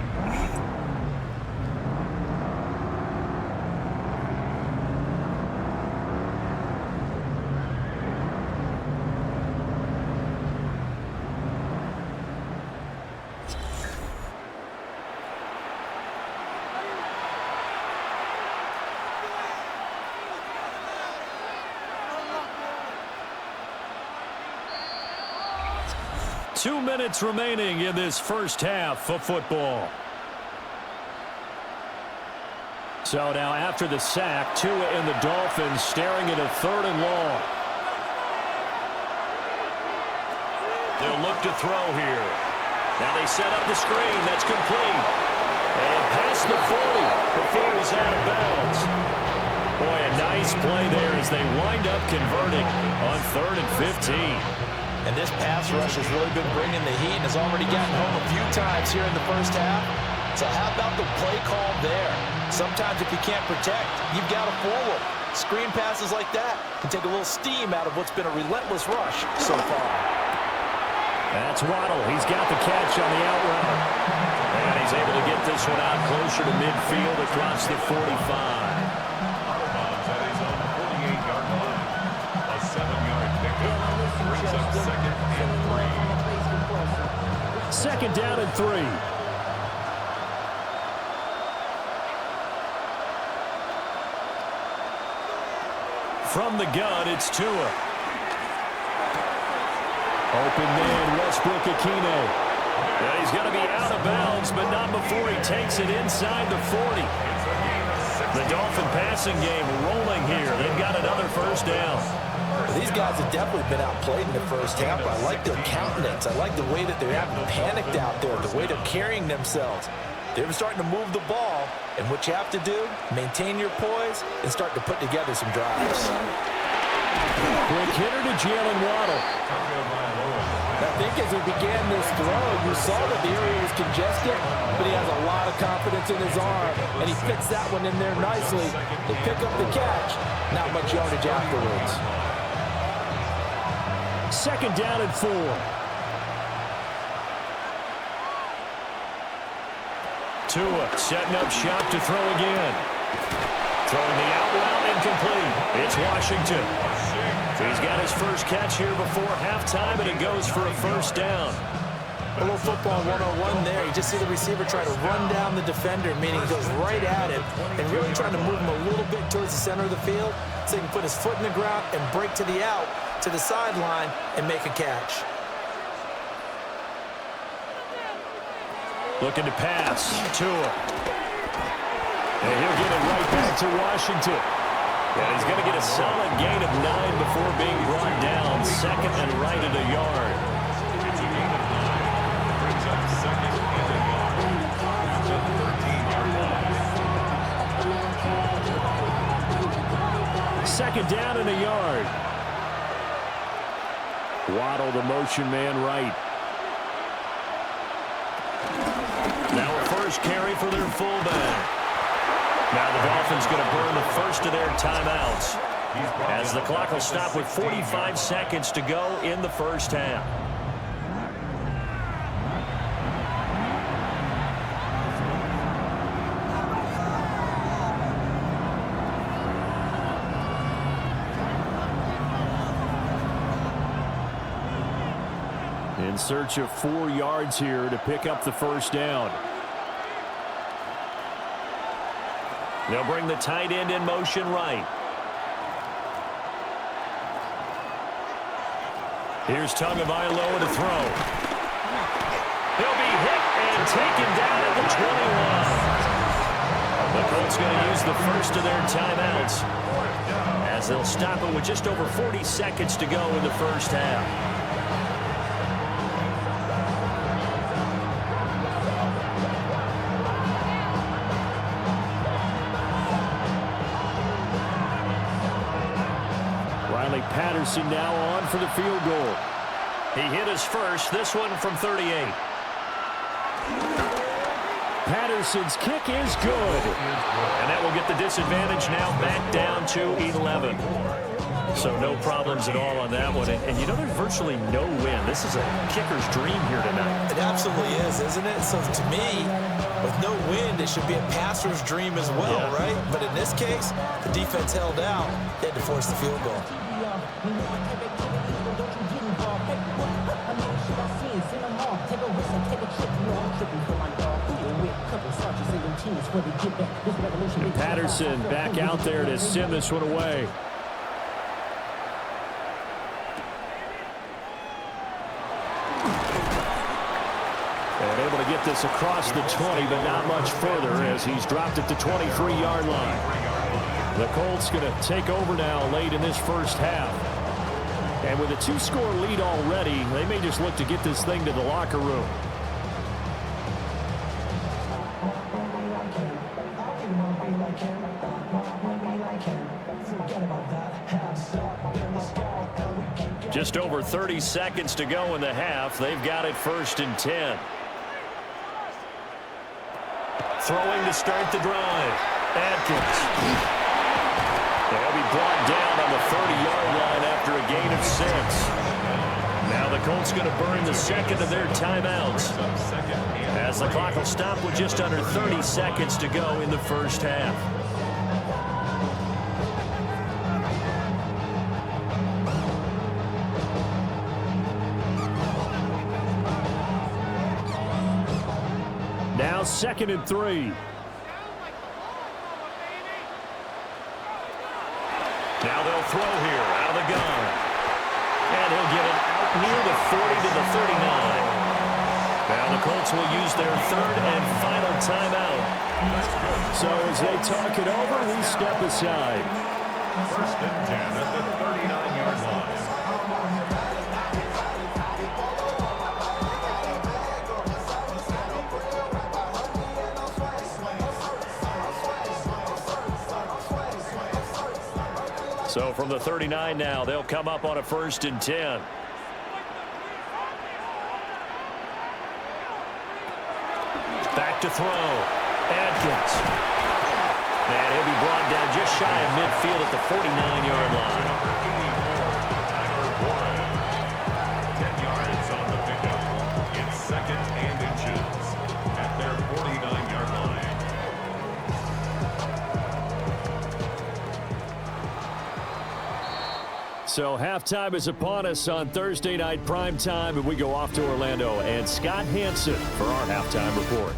2 minutes remaining in this first half of football. So now after the sack, Tua and the Dolphins staring at a 3rd and long. They'll look to throw here. Now they set up the screen. That's complete. And past the 40 before he's out of bounds. Boy, a nice play there as they wind up converting on 3rd and 15. And this pass rush has really been bringing the heat and has already gotten home a few times here in the first half. So how about the play call there? Sometimes if you can't protect, you've got to forward. Screen passes like that can take a little steam out of what's been a relentless rush so far. That's Waddle. He's got the catch on the out route. And he's able to get this one out closer to midfield across the 45. Second down and 3. From the gun, it's Tua. Open man, Westbrook-Ikhine. Yeah, he's going to be out of bounds, but not before he takes it inside the 40. The Dolphin passing game rolling here. They've got another first down. These guys have definitely been outplayed in the first half, but I like their countenance. I like the way that they're having panicked out there, the way they're carrying themselves. They're starting to move the ball, and what you have to do, maintain your poise and start to put together some drives. Quick hitter to Jalen Waddle. I think as he began this throw, you saw that the area was congested, but he has a lot of confidence in his arm, and he fits that one in there nicely. They pick up the catch, not much yardage afterwards. Second down and 4. Tua setting up shop to throw again. Throwing the out route incomplete. It's Washington. He's got his first catch here before halftime, and it goes for a first down. A little football 101 there. You just see the receiver try to run down the defender, meaning he goes right at him and really trying to move him a little bit towards the center of the field so he can put his foot in the ground and break to the out, to the sideline, and make a catch. Looking to pass. Tua. And he'll get it right back to Washington. And he's going to get a solid gain of 9 before being brought down. 2nd and right at a yard. It's a gain of 9. Brings up 2nd and a yard. At the 13-yard line. 2nd down and a yard. Waddle, the motion man, right. Now a first carry for their fullback. Now the Dolphins going to burn the first of their timeouts, as the clock will stop with 45 seconds to go in the first half. In search of 4 yards here to pick up the first down. They'll bring the tight end in motion right. Here's Tagovailoa to throw. He'll be hit and taken down at the 21. The Colts going to use the first of their timeouts, as they'll stop it with just over 40 seconds to go in the first half. Patterson now on for the field goal. He hit his first, this one from 38. Patterson's kick is good. And that will get the disadvantage now back down to 11. So no problems at all on that one. And you know, there's virtually no win. This is a kicker's dream here tonight. It absolutely is, isn't it? So to me, with no wind, it should be a passer's dream as well, right? But in this case, the defense held out. They had to force the field goal. And Patterson back out there to send this one away. And able to get this across the 20, but not much further, as he's dropped it to 23-yard line. The Colts going to take over now late in this first half. And with a 2-score lead already, they may just look to get this thing to the locker room. Just over 30 seconds to go in the half. They've got it 1st and 10. Throwing to start the drive. Atkins. They'll be brought down on the 30-yard line after a gain of 6. Now the Colts going to burn the second of their timeouts, as the clock will stop with just under 30 seconds to go in the first half. Now 2nd and 3. Now they'll throw here out of the gun. And he'll get it out near the 40 to the 39. Now the Colts will use their 3rd and final timeout. So as they talk it over, we step aside. 1st and 10 at the 39-yard line. So from the 39 now, they'll come up on a 1st and 10. Back to throw. Atkins. And he'll be brought down just shy of midfield at the 49-yard line. 10 yards on the pickup. It's 2nd and inches at their 49-yard line. So halftime is upon us on Thursday night primetime, and we go off to Orlando. And Scott Hansen for our halftime report.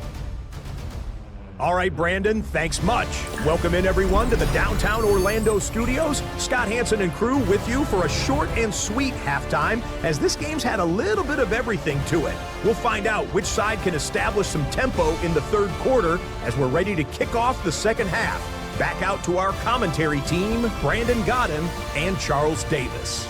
All right, Brandon, thanks much. Welcome in, everyone, to the downtown Orlando studios. Scott Hansen and crew with you for a short and sweet halftime, as this game's had a little bit of everything to it. We'll find out which side can establish some tempo in the 3rd quarter as we're ready to kick off the 2nd half. Back out to our commentary team, Brandon Godden and Charles Davis.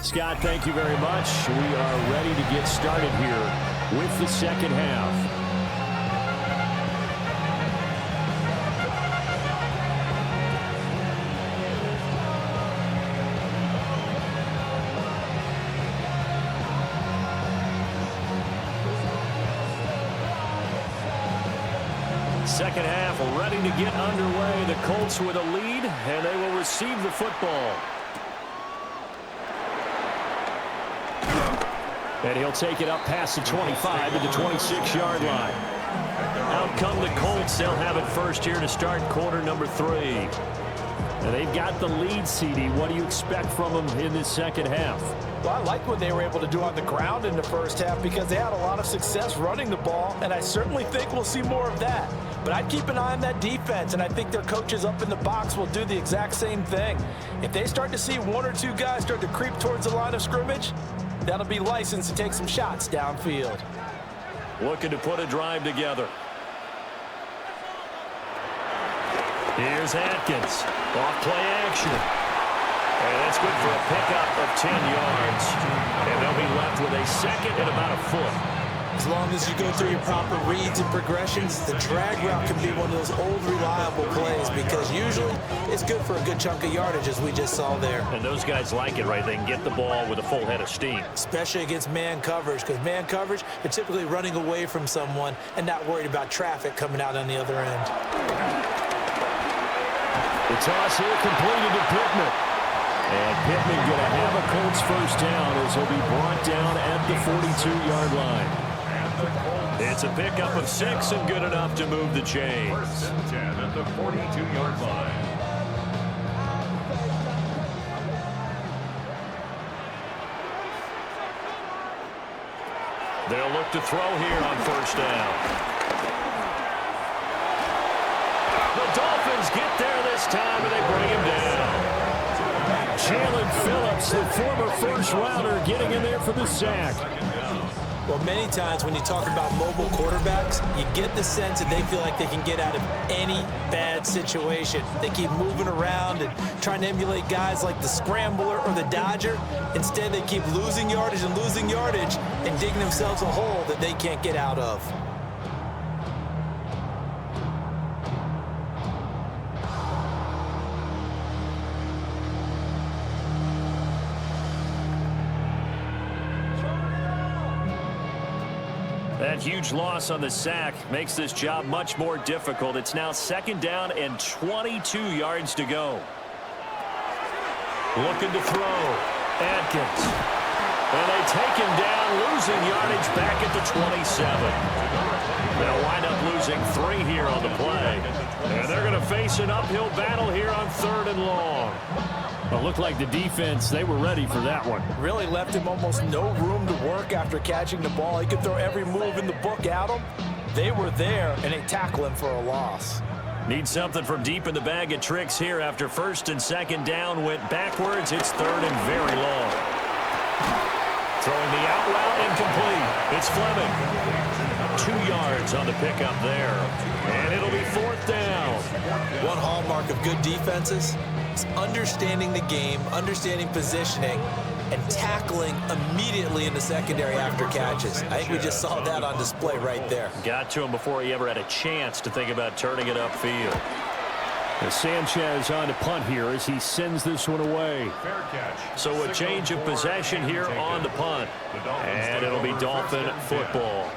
Scott, thank you very much. We are ready to get started here with the 2nd half. Second half ready to get underway. The Colts with a lead, and they will receive the football. And he'll take it up past the 25 to the 26-yard line. Out come the Colts. They'll have it first here to start quarter number 3. And they've got the lead, CD. What do you expect from them in this second half? Well, I like what they were able to do on the ground in the first half because they had a lot of success running the ball, and I certainly think we'll see more of that. But I'd keep an eye on that defense, and I think their coaches up in the box will do the exact same thing. If they start to see one or two guys start to creep towards the line of scrimmage, that'll be licensed to take some shots downfield. Looking to put a drive together. Here's Atkins. Off play action. And that's good for a pickup of 10 yards. And they'll be left with a second and about a foot. As long as you go through your proper reads and progressions, the drag route can be one of those old reliable plays because usually it's good for a good chunk of yardage, as we just saw there. And those guys like it, right? They can get the ball with a full head of steam. Especially against man coverage, because man coverage, they're typically running away from someone and not worried about traffic coming out on the other end. The toss here completed to Pittman. And Pittman going to have a Colts first down as he'll be brought down at the 42-yard line. It's a pickup of 6 and good enough to move the chains. First and 10 at the 42-yard line. They'll look to throw here on first down. The Dolphins get there this time, and they bring him down. Jalen Phillips, the former first-rounder, getting in there for the sack. Well, many times when you talk about mobile quarterbacks, you get the sense that they feel like they can get out of any bad situation. They keep moving around and trying to emulate guys like the Scrambler or the Dodger. Instead, they keep losing yardage and digging themselves a hole that they can't get out of. That huge loss on the sack makes this job much more difficult. It's now second down and 22 yards to go. Looking to throw. Atkins. And they take him down, losing yardage back at the 27. They'll wind up losing 3 here on the play. And they're going to face an uphill battle here on 3rd and long. It looked like the defense, they were ready for that one. Really left him almost no room to work after catching the ball. He could throw every move in the book at him. They were there, and they tackle him for a loss. Need something from deep in the bag of tricks here after first and second down went backwards. It's 3rd and very long. Throwing the out route incomplete. It's Fleming. 2 yards on the pickup there. And it'll be 4th down. One hallmark of good defenses is understanding the game, understanding positioning, and tackling immediately in the secondary after catches. I think we just saw that on display right there. Got to him before he ever had a chance to think about turning it upfield. As Sanchez on to punt here as he sends this one away. Fair catch. So a change of possession here on the punt. And it'll be Dolphin football.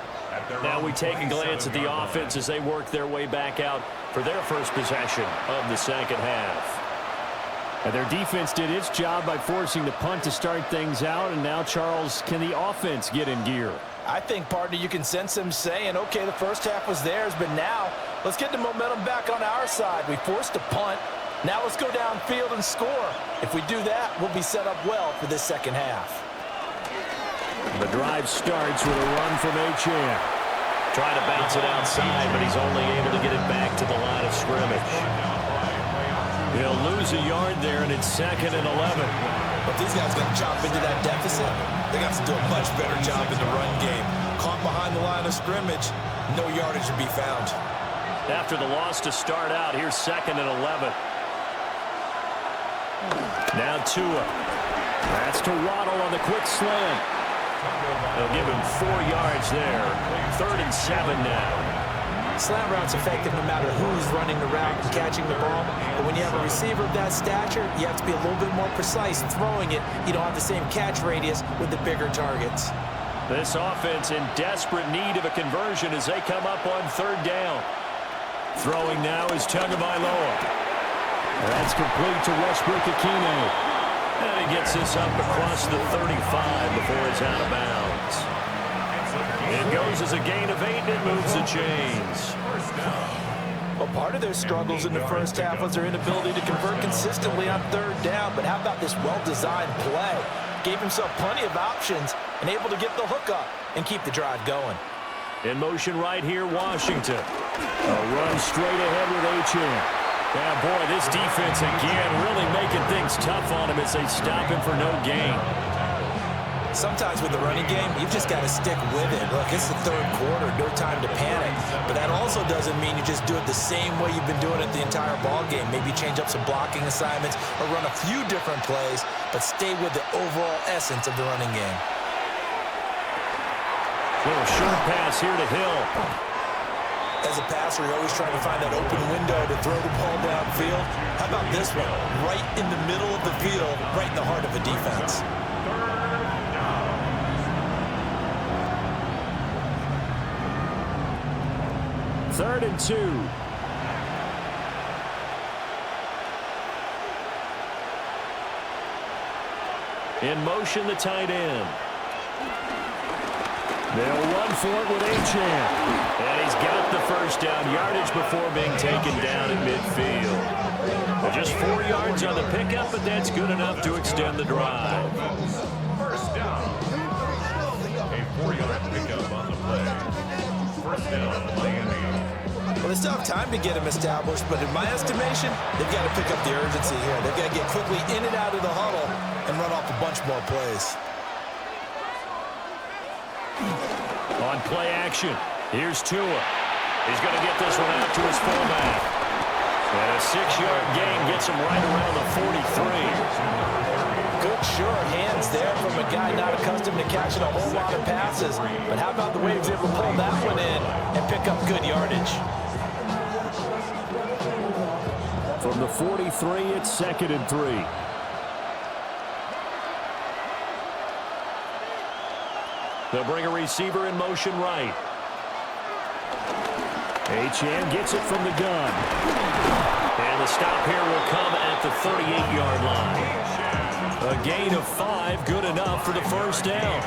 Now we take a glance at the offense as they work their way back out for their first possession of the second half. And their defense did its job by forcing the punt to start things out. And now, Charles, can the offense get in gear? I think, partner, you can sense them saying, okay, the first half was theirs, but now let's get the momentum back on our side. We forced a punt. Now let's go downfield and score. If we do that, we'll be set up well for this second half. The drive starts with a run from HCW. Trying to bounce it outside, but he's only able to get it back to the line of scrimmage. He'll lose a yard there, and it's 2nd and 11. But these guys got to chop into that deficit. They got to do a much better job in the run game. Caught behind the line of scrimmage, no yardage to be found. After the loss to start out, here's 2nd and 11. Now Tua. That's to Waddle on the quick slant. They'll give him 4 yards there. 3rd and 7 now. Slant route's effective no matter who's running the route and catching the ball. But when you have a receiver of that stature, you have to be a little bit more precise in throwing it. You don't have the same catch radius with the bigger targets. This offense in desperate need of a conversion as they come up on 3rd down. Throwing now is Tagovailoa. That's complete to Westbrook-Ikhine. And he gets this up across the 35 before it's out of bounds. It goes as a gain of 8, and it moves the chains. Well, part of their struggles in the first half was their inability to convert consistently on third down. But how about this well-designed play? Gave himself plenty of options and able to get the hook up and keep the drive going. In motion right here, Washington. A run straight ahead with HCW. Yeah, boy, this defense again really making things tough on him as they stop him for no gain. Sometimes with the running game, you've just got to stick with it. Look, it's the third quarter, no time to panic. But that also doesn't mean you just do it the same way you've been doing it the entire ball game. Maybe change up some blocking assignments or run a few different plays, but stay with the overall essence of the running game. Little short pass here to Hill. As a passer, you're always trying to find that open window to throw the ball downfield. How about this one? Right in the middle of the field, right in the heart of a defense. Third and 2. In motion, the tight end. They'll run for it with HCW. And he's got the first down yardage before being taken down at midfield. Just 4 yards on the pickup, but that's good enough to extend the drive. First down. A 4-yard pickup on the play. First down, Miami. Well, they still have time to get him established, but in my estimation, they've got to pick up the urgency here. They've got to get quickly in and out of the huddle and run off a bunch more plays. On play action, here's Tua. He's going to get this one out to his fullback. And a 6-yard gain gets him right around the 43. Good sure hands there from a guy not accustomed to catching a whole lot of passes. But how about the way he was able to pull that one in and pick up good yardage? From the 43, it's 2nd and 3. They'll bring a receiver in motion right. HCW gets it from the gun. And the stop here will come at the 38-yard line. A gain of 5, good enough for the first down.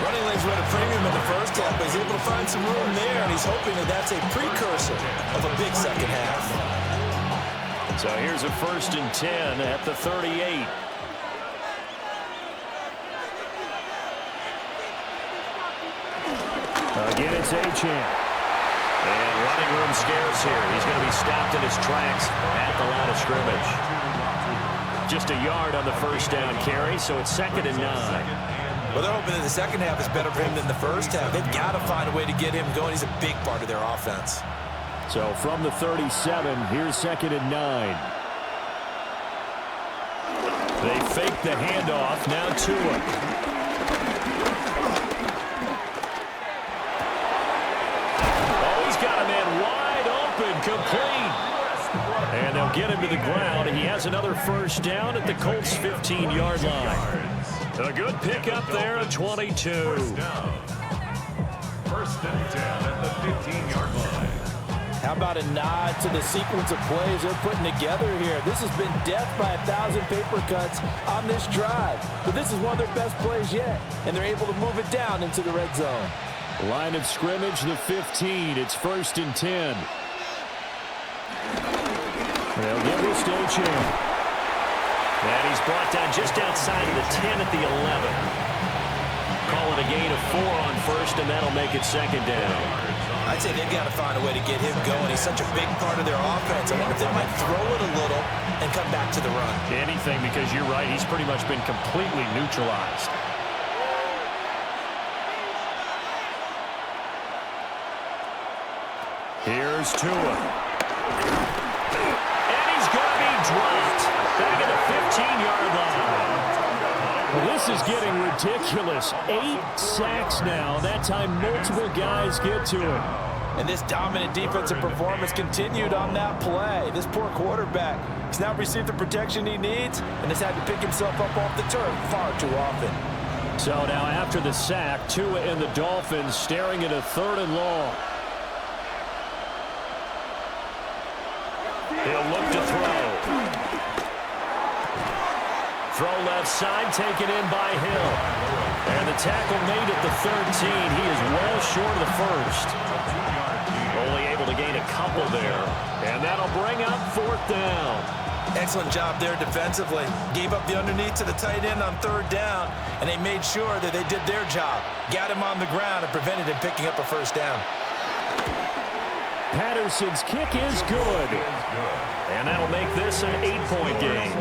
Running lanes were at a premium in the first half, but he's able to find some room there, and he's hoping that that's a precursor of a big second half. So here's a 1st and 10 at the 38. Again, it's HCW. And running room scarce here. He's going to be stopped in his tracks at the line of scrimmage. Just a yard on the first down carry, so it's 2nd and 9. Well, they're hoping that the second half is better for him than the first half. They've got to find a way to get him going. He's a big part of their offense. So from the 37, here's 2nd and 9. They fake the handoff. Now Tua. Got a man wide open, complete. And they'll get him to the ground. He has another first down at the Colts' 15-yard line. A good pickup there at 22. First down. 1st and 10 at the 15-yard line. How about a nod to the sequence of plays they're putting together here? This has been death by 1,000 paper cuts on this drive. But this is one of their best plays yet, and they're able to move it down into the red zone. Line of scrimmage, the 15. It's 1st and 10. They'll give this to HCW. And he's brought down just outside of the 10 at the 11. Call it a gain of 4 on 1st, and that'll make it 2nd down. I'd say they've got to find a way to get him going. He's such a big part of their offense. I wonder if they might throw it a little and come back to the run. Anything, because you're right. He's pretty much been completely neutralized. Here's Tua. And he's going to be dropped back at the 15-yard line. Well, this is getting ridiculous. 8 sacks now. That time multiple guys get to him. And this dominant defensive performance continued on that play. This poor quarterback has now received the protection he needs and has had to pick himself up off the turf far too often. So now after the sack, Tua and the Dolphins staring at a 3rd and long. He'll look to throw. Throw left side, taken in by Hill. And the tackle made at the 13. He is well short of the first. Only able to gain a couple there. And that'll bring up 4th down. Excellent job there defensively. Gave up the underneath to the tight end on 3rd down, and they made sure that they did their job. Got him on the ground and prevented him picking up a 1st down. Patterson's kick is good. And that'll make this an 8-point game.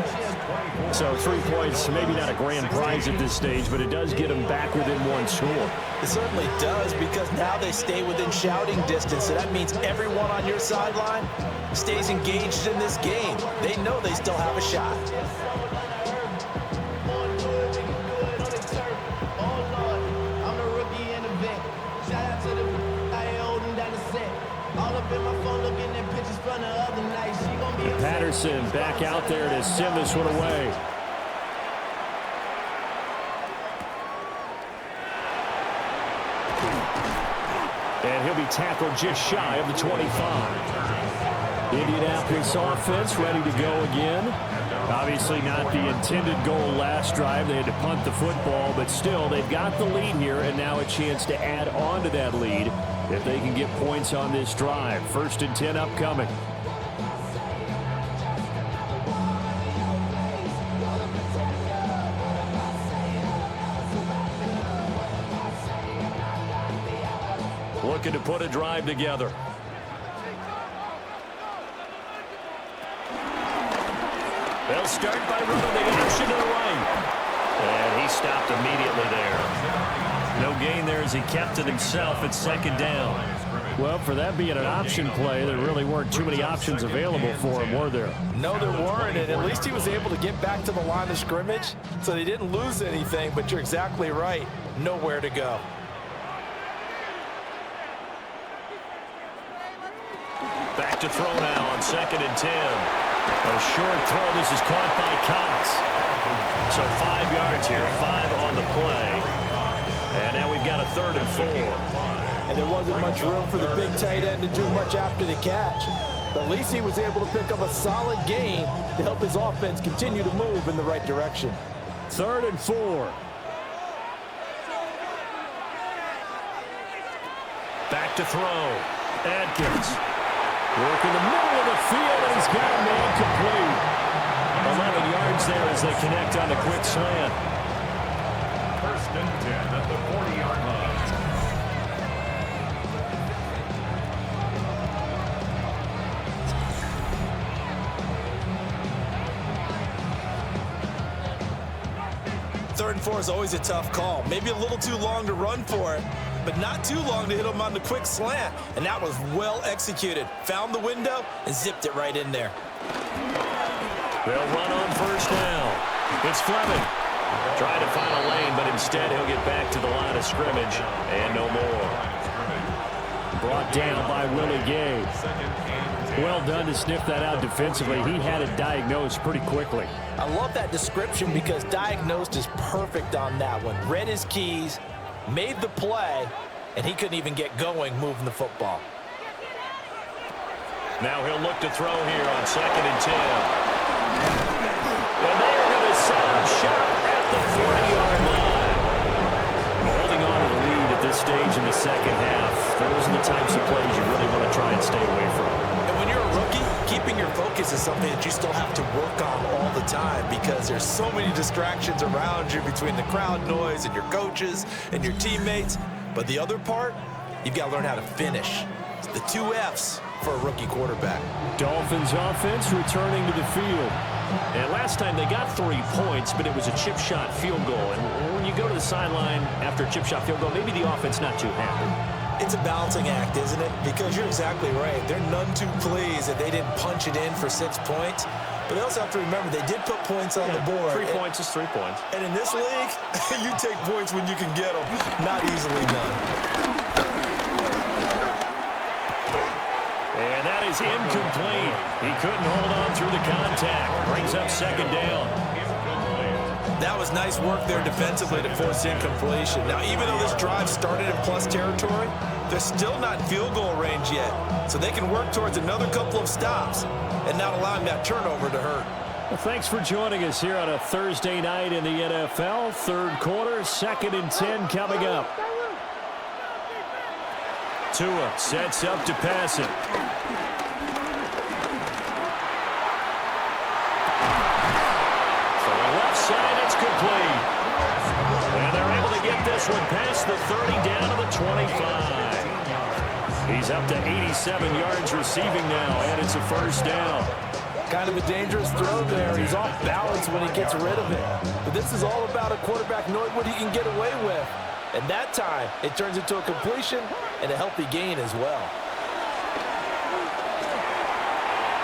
So 3 points, maybe not a grand prize at this stage, but it does get them back within 1 score. It certainly does, because now they stay within shouting distance, so that means everyone on your sideline stays engaged in this game. They know they still have a shot. Patterson back out there to send this one away. And he'll be tackled just shy of the 25. Indianapolis offense ready to go again. Obviously not the intended goal last drive. They had to punt the football, but still they've got the lead here, and now a chance to add on to that lead if they can get points on this drive. 1st and 10 upcoming. Looking to put a drive together. They'll start by running the option to the right. And he stopped immediately there. No gain there as he kept it himself at 2nd down. Well, for that being an option play, there really weren't too many options available for him, were there? No, there weren't, and at least he was able to get back to the line of scrimmage, so they didn't lose anything, but you're exactly right. Nowhere to go. Back to throw now on 2nd and 10. A short throw. This is caught by Cox. So 5 yards here, 5 on the play. And now we've got a 3rd and 4. And there wasn't much room for the big tight end to do much after the catch. But at least he was able to pick up a solid gain to help his offense continue to move in the right direction. 3rd and 4. Back to throw. Adkins. Work in the middle of the field, and he's got a man complete. 11 yards there as they connect on the quick slant. 1st and 10 at the 40-yard line. Third and 4 is always a tough call. Maybe a little too long to run for it, but not too long to hit him on the quick slant. And that was well executed. Found the window and zipped it right in there. They'll run on 1st down. It's Fleming. Trying to find a lane, but instead he'll get back to the line of scrimmage and no more. Brought down by Willie Gay. Well done to sniff that out defensively. He had it diagnosed pretty quickly. I love that description because diagnosed is perfect on that one. Read his keys, made the play, and he couldn't even get going moving the football. Now he'll look to throw here on 2nd and 10. And they're going to set up shop at the 40-yard line. Holding on to the lead at this stage in the 2nd half. Those are the types of plays you really want to try and stay away from. And when you're a rookie, keeping your focus is something that you still have to work on all the time because there's so many distractions around you between the crowd noise and your coaches and your teammates. But the other part, you've got to learn how to finish. It's the 2 F's for a rookie quarterback. Dolphins offense returning to the field. And last time they got 3 points, but it was a chip shot field goal. And when you go to the sideline after a chip shot field goal, maybe the offense not too happy. It's a balancing act, isn't it? Because you're exactly right. They're none too pleased that they didn't punch it in for 6 points. But they also have to remember they did put points on the board. 3 points is 3 points. And in this league, you take points when you can get them. Not easily done. And that is incomplete. He couldn't hold on through the contact. Brings up 2nd down. That was nice work there defensively to force incompletion. Now, even though this drive started in plus territory, They're still not in field goal range yet, so they can work towards another couple of stops and not allowing that turnover to hurt. Well, thanks for joining us here on a Thursday night in the NFL. Third quarter, 2nd and 10 coming up. Tua sets up to pass it. Side, it's complete. And they're able to get this one past the 30 down to the 25. He's up to 87 yards receiving now, and it's a first down. Kind of a dangerous throw there. He's off balance when he gets rid of it. But this is all about a quarterback knowing what he can get away with. And that time, it turns into a completion and a healthy gain as well.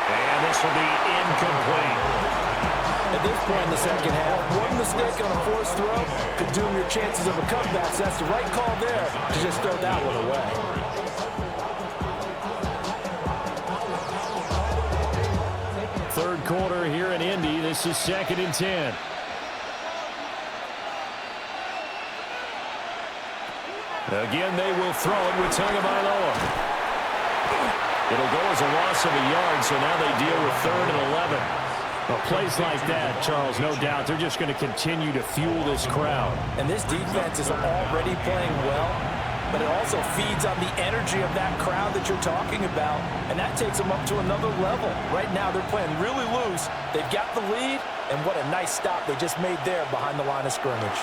And this will be incomplete. At this point in the second half, one mistake on a forced throw could doom your chances of a comeback. So that's the right call there to just throw that one away. Third quarter here in Indy. This is 2nd and 10. Again, they will throw it with Tagovailoa. It'll go as a loss of a yard, so now they deal with 3rd and 11. Well, plays like that, Charles, no doubt, they're just going to continue to fuel this crowd. And this defense is already playing well, but it also feeds on the energy of that crowd that you're talking about, and that takes them up to another level. Right now, they're playing really loose. They've got the lead, and what a nice stop they just made there behind the line of scrimmage.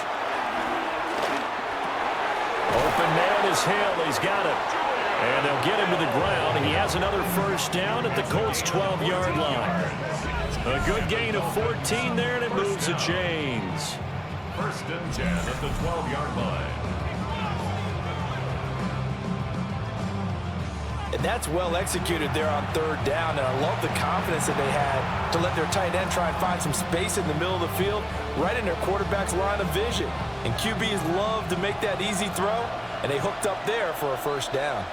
Open man is Hill. He's got it. And they'll get him to the ground. He has another first down at the Colts' 12-yard line. A good gain of 14 there, and it moves the chains. 1st and 10 at the 12-yard line. And that's well executed there on 3rd down, and I love the confidence that they had to let their tight end try and find some space in the middle of the field, right in their quarterback's line of vision. And QBs love to make that easy throw, and they hooked up there for a first down.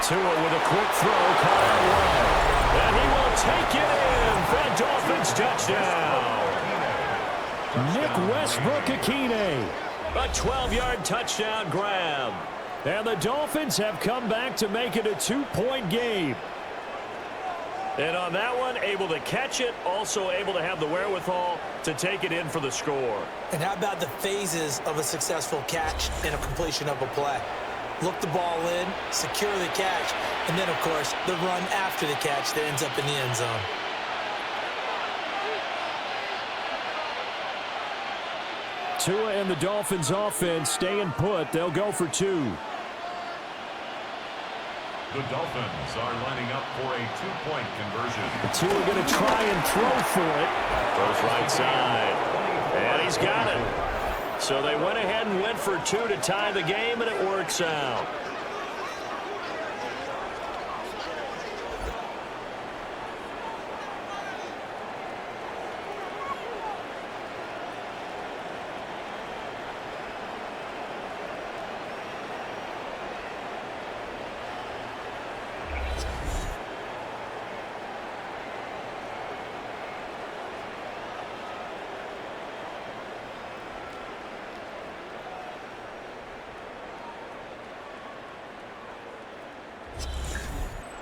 Tua with a quick throw, caught out wide. And he will take it in for a Dolphins touchdown. Nick Westbrook-Akine. A 12-yard touchdown grab. And the Dolphins have come back to make it a 2-point game. And on that one, able to catch it, also able to have the wherewithal to take it in for the score. And how about the phases of a successful catch and a completion of a play? Look the ball in, secure the catch, and then, of course, the run after the catch that ends up in the end zone. Tua and the Dolphins offense staying put. They'll go for 2. The Dolphins are lining up for a 2-point conversion. Tua going to try and throw for it. Goes right side. And he's got it. So they went ahead and went for 2 to tie the game, and it works out.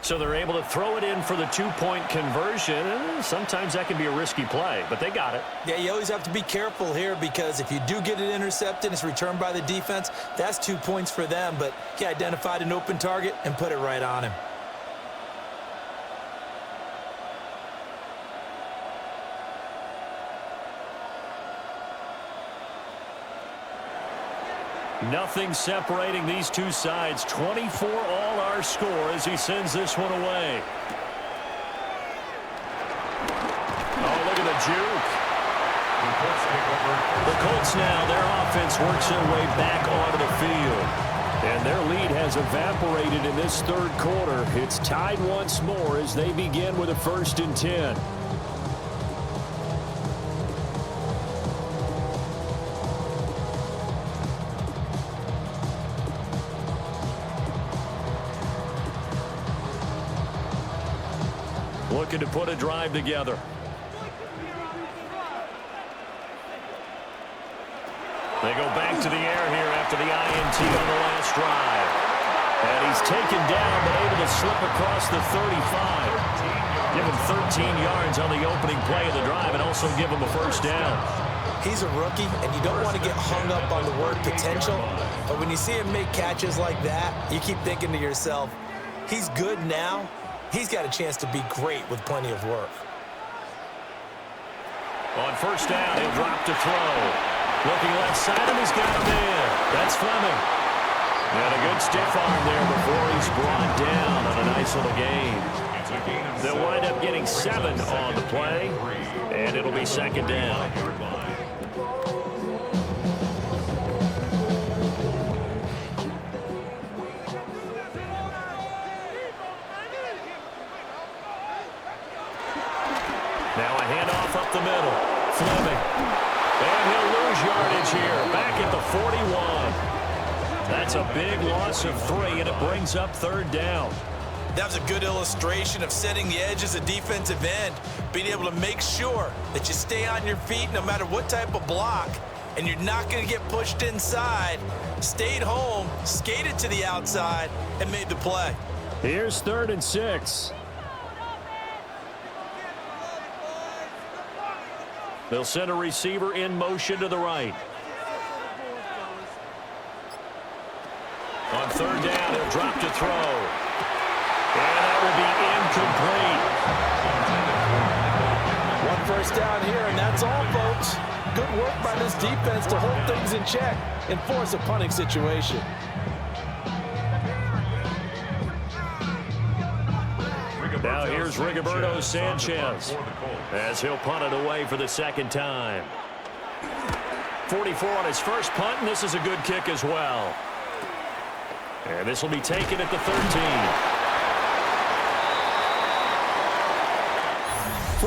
So they're able to throw it in for the 2-point conversion. Sometimes that can be a risky play, but they got it. Yeah, you always have to be careful here because if you do get it intercepted, it's returned by the defense, that's 2 points for them. But he identified an open target and put it right on him. Nothing separating these two sides. 24 all our score as he sends this one away. Oh, look at the juke. The Colts now, their offense works their way back onto the field. And their lead has evaporated in this third quarter. It's tied once more as they begin with a 1st and 10. Looking to put a drive together. They go back to the air here after the INT on the last drive. And he's taken down, but able to slip across the 35. Give him 13 yards on the opening play of the drive and also give him a first down. He's a rookie, and you don't want to get hung up on the word potential. But when you see him make catches like that, you keep thinking to yourself, he's good now. He's got a chance to be great with plenty of work. On first down, he'll drop to throw. Looking left side, and he's got a man. That's Fleming. And a good stiff arm there before he's brought down on a nice little gain. They'll wind up getting 7 on the play, and it'll be second down. Now a handoff up the middle. Fleming. And he'll lose yardage here. Back at the 41. That's a big loss of 3, and it brings up third down. That was a good illustration of setting the edge as a defensive end, being able to make sure that you stay on your feet no matter what type of block, and you're not going to get pushed inside. Stayed home, skated to the outside, and made the play. Here's 3rd and 6. They'll send a receiver in motion to the right. On third down, he'll drop to throw. And that will be incomplete. One first down here, and that's all, folks. Good work by this defense to hold things in check and force a punting situation. Now here's Rigoberto Sanchez as he'll punt it away for the second time. 44 on his first punt, and this is a good kick as well. And this will be taken at the 13.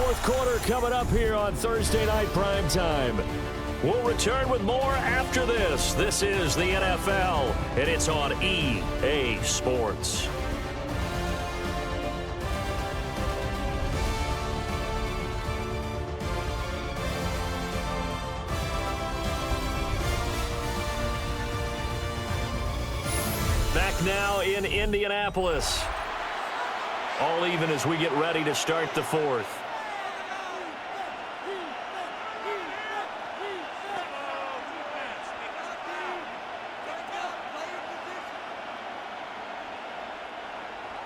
Fourth quarter coming up here on Thursday Night Primetime. We'll return with more after this. This is the NFL, and it's on EA Sports. Back now in Indianapolis. All even as we get ready to start the fourth.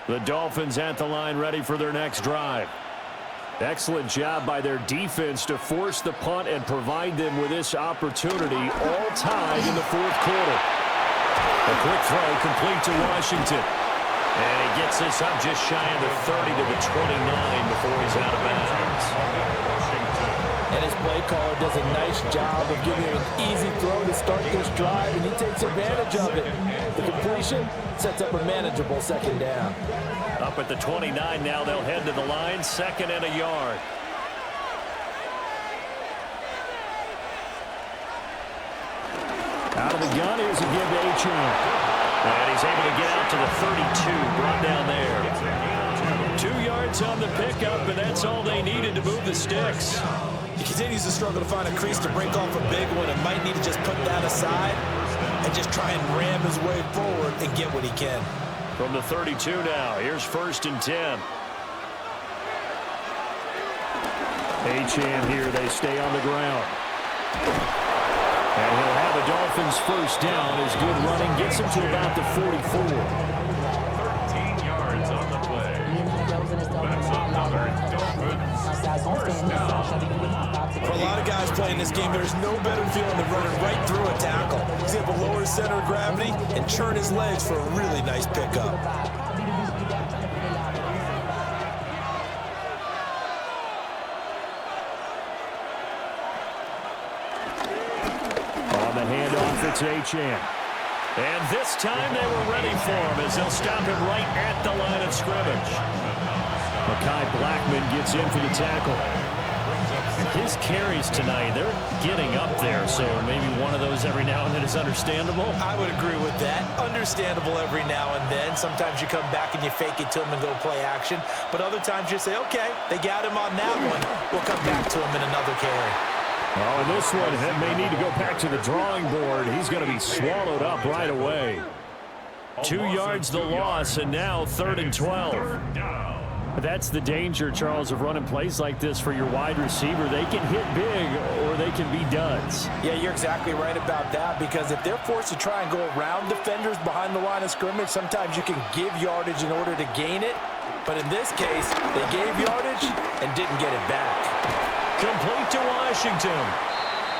The Dolphins at the line ready for their next drive. Excellent job by their defense to force the punt and provide them with this opportunity, all tied in the fourth quarter. A quick throw complete to Washington. And he gets this up just shy of the 30 to the 29 before he's out of bounds. And his play caller does a nice job of giving him an easy throw to start this drive, and he takes advantage of it. The completion sets up a manageable second down. Up at the 29 now, they'll head to the line, 2nd and a yard. Out of the gun, here's a give to HCW. And he's able to get out to the 32, brought down there. 2 yards on the pickup, and that's all they needed to move the sticks. He continues to struggle to find a crease to break off a big one and might need to just put that aside and just try and ram his way forward and get what he can. From the 32 now, here's 1st and 10. HCW here, they stay on the ground. And he'll have a Dolphins first down as good running gets him to about the 44. 13 yards on the play. That's another Dolphins first down. For a lot of guys playing this game, there's no better feeling than running right through a tackle. He's able to lower his center of gravity and churn his legs for a really nice pickup. It's HCW. And this time they were ready for him as they'll stop him right at the line of scrimmage. Mekhi Blackman gets in for the tackle. His carries tonight, they're getting up there, so maybe one of those every now and then is understandable. I would agree with that. Understandable every now and then. Sometimes you come back and you fake it to him and go play action. But other times you say, okay, they got him on that one. We'll come back to him in another carry. Oh, and this one may need to go back to the drawing board. He's going to be swallowed up right away. 2 yards the loss, and now 3rd and 12. That's the danger, Charles, of running plays like this for your wide receiver. They can hit big or they can be duds. Yeah, you're exactly right about that, because if they're forced to try and go around defenders behind the line of scrimmage, sometimes you can give yardage in order to gain it. But in this case, they gave yardage and didn't get it back. Complete to Washington.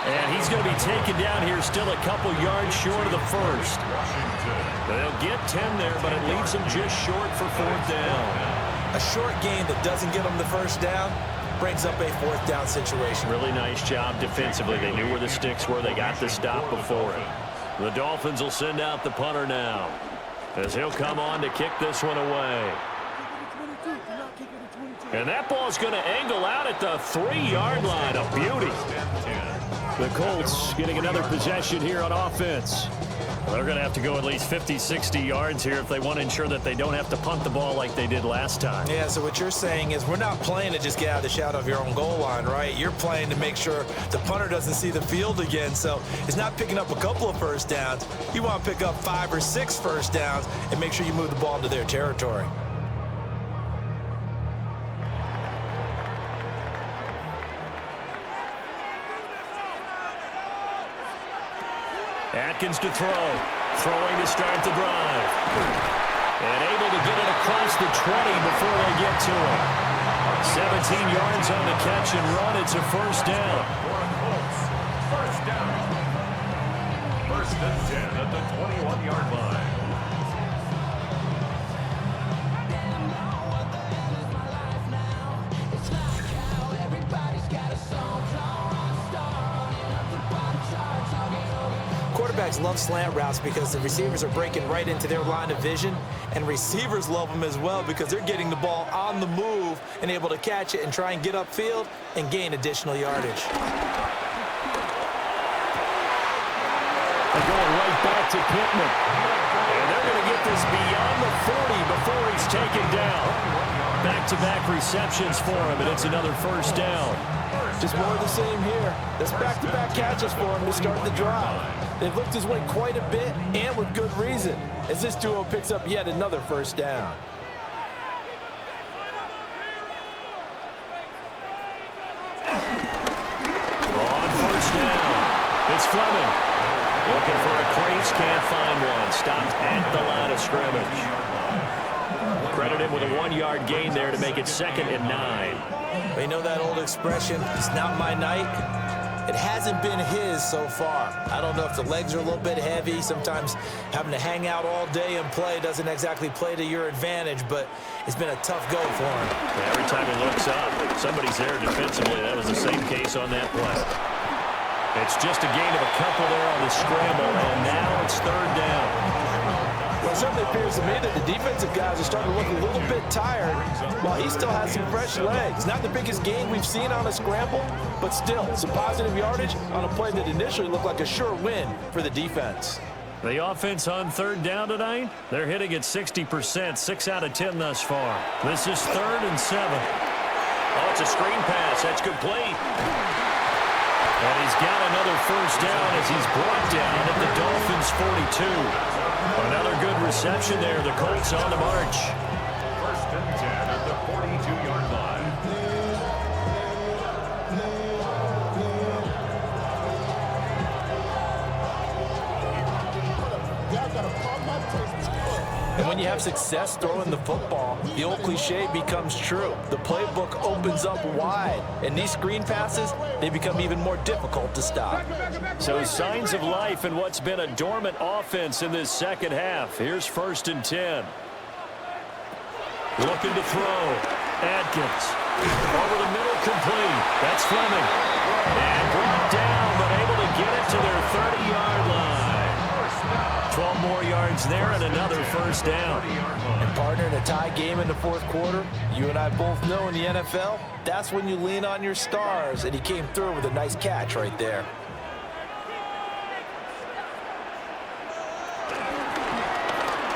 And he's going to be taken down here, still a couple yards short of the first. They'll get 10 there, but it leaves them just short for 4th down. A short gain that doesn't get them the first down brings up a 4th down situation. Really nice job defensively. They knew where the sticks were. They got the stop before it. The Dolphins will send out the punter now, as he'll come on to kick this one away. And that ball's going to angle out at the 3-yard line. A beauty. The Colts getting another possession here on offense. They're going to have to go at least 50, 60 yards here if they want to ensure that they don't have to punt the ball like they did last time. Yeah, so what you're saying is we're not playing to just get out of the shadow of your own goal line, right? You're playing to make sure the punter doesn't see the field again. So it's not picking up a couple of first downs. You want to pick up 5 or 6 first downs and make sure you move the ball into their territory. Atkins to throw. Throwing to start the drive. And able to get it across the 20 before they get to it. 17 yards on the catch and run. It's a 1st down. First down. 1st and 10 at the 21-yard line. Quarterbacks love slant routes because the receivers are breaking right into their line of vision, and receivers love them as well because they're getting the ball on the move and able to catch it and try and get upfield and gain additional yardage. They're going right back to Pittman. And they're going to get this beyond the 40 before he's taken down. Back-to-back receptions for him, and it's another 1st down. Just more of the same here. That's back-to-back catches for him to start the drive. They've looked his way quite a bit, and with good reason, as this duo picks up yet another 1st down. On 1st down, it's Fleming. Looking for a crease, can't find one. Stopped at the line of scrimmage. Credit him with a 1-yard gain there to make it 2nd and 9. You know that old expression, it's not my night? It hasn't been his so far. I don't know if the legs are a little bit heavy. Sometimes having to hang out all day and play doesn't exactly play to your advantage, but it's been a tough go for him. Every time he looks up, somebody's there defensively. That was the same case on that play. It's just a gain of a couple there on the scramble, and now it's 3rd down. Well, it certainly appears to me that the defensive guys are starting to look a little bit tired while he still has some fresh legs. Not the biggest gain we've seen on a scramble, but still some positive yardage on a play that initially looked like a sure win for the defense. The offense on 3rd down tonight, they're hitting at 60%, 6 out of 10 thus far. This is 3rd and 7. Oh, it's a screen pass. That's complete. And he's got another 1st down as he's brought down at the Dolphins' 42. Another good reception there. The Colts on the march. 1st and 10 at the 42-yard line. And when you have success throwing the football, the old cliche becomes true. The playbook opens up wide, and these screen passes, they become even more difficult to stop. So signs of life in what's been a dormant offense in this 2nd half. Here's 1st and 10. Looking to throw. Atkins. Over the middle, complete. That's Fleming. And brought down, but able to get it to their 30-yard line. 12 more yards there and another 1st down. And partner, in a tie game in the 4th quarter, you and I both know in the NFL, that's when you lean on your stars, and he came through with a nice catch right there.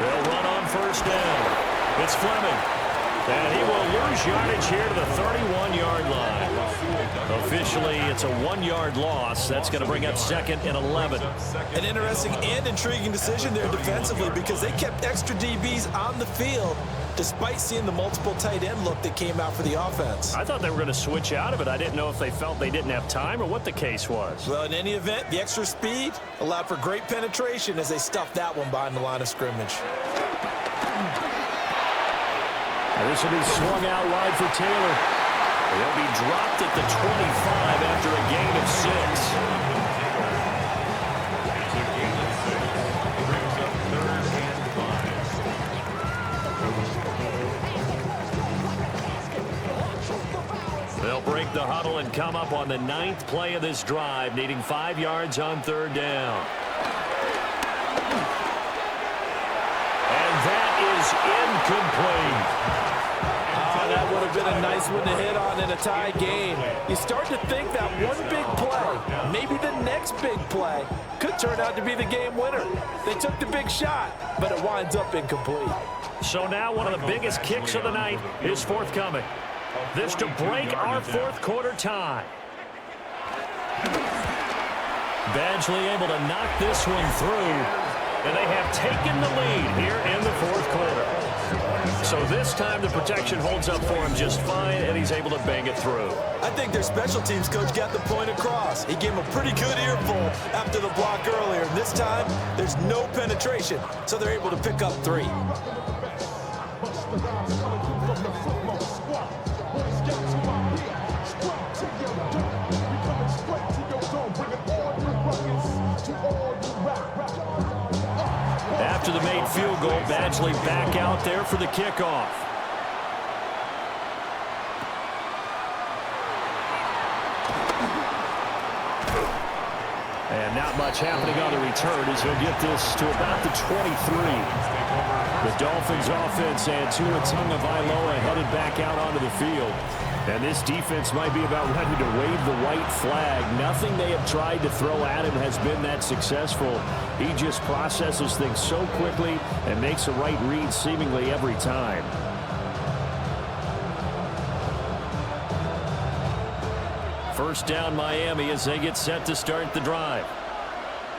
They'll run on 1st down. It's Fleming. And he will lose yardage here to the 31-yard line. Officially, it's a 1-yard loss. That's going to bring up 2nd and 11. An interesting and intriguing decision there defensively because they kept extra DBs on the field despite seeing the multiple tight end look that came out for the offense. I thought they were going to switch out of it. I didn't know if they felt they didn't have time or what the case was. Well, in any event, the extra speed allowed for great penetration as they stuffed that one behind the line of scrimmage. Now this will be swung out wide for Taylor. He'll be dropped at the 25 after a gain of 6. They'll break the huddle and come up on the 9th play of this drive, needing 5 yards on 3rd down. And that is incomplete. That would have been a nice one to hit on in a tie game. You start to think that one big play, maybe the next big play, could turn out to be the game winner. They took the big shot, but it winds up incomplete. So now one of the biggest kicks of the night is forthcoming. This to break our 4th quarter tie. Badgley able to knock this one through, and they have taken the lead here in the 4th quarter. So this time the protection holds up for him just fine, and he's able to bang it through. I think their special teams coach got the point across. He gave him a pretty good earful after the block earlier. And this time, there's no penetration, so they're able to pick up 3. After the made field goal, Badgley back out there for the kickoff. And not much happening on the return as he'll get this to about the 23. The Dolphins offense and Tua Tagovailoa headed back out onto the field. And this defense might be about ready to wave the white flag. Nothing they have tried to throw at him has been that successful. He just processes things so quickly and makes the right read seemingly every time. First down Miami as they get set to start the drive.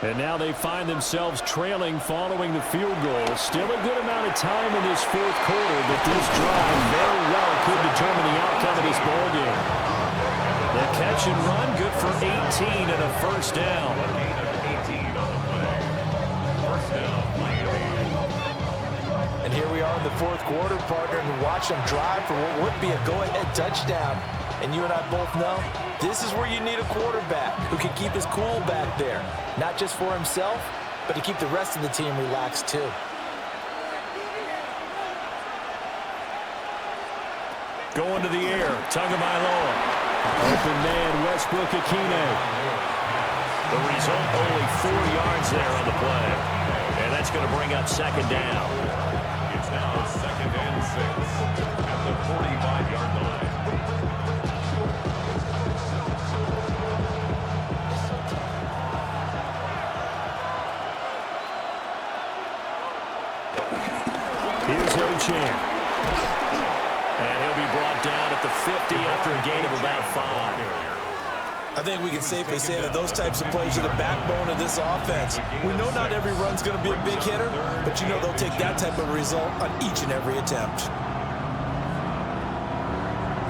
And now they find themselves trailing following the field goal. Still a good amount of time in this 4th quarter, but this drive very well could determine the outcome of this ballgame. The catch and run good for 18 and a first down. And here we are in the 4th quarter, partner, and watch them drive for what would be a go-ahead touchdown. And you and I both know this is where you need a quarterback who can keep his cool back there. Not just for himself, but to keep the rest of the team relaxed too. Going to the air, Tagovailoa. Open man, Westbrook-Ikhine. The result, only 4 yards there on the play. And that's going to bring up 2nd down. It's now 2nd and 6 at the 45-yard line. Here's Ochan. And he'll be brought down at the 50 after a gain of about 5. I think we can safely say that those types of plays are the backbone of this offense. We know not every run's going to be a big hitter, but you know they'll take that type of result on each and every attempt.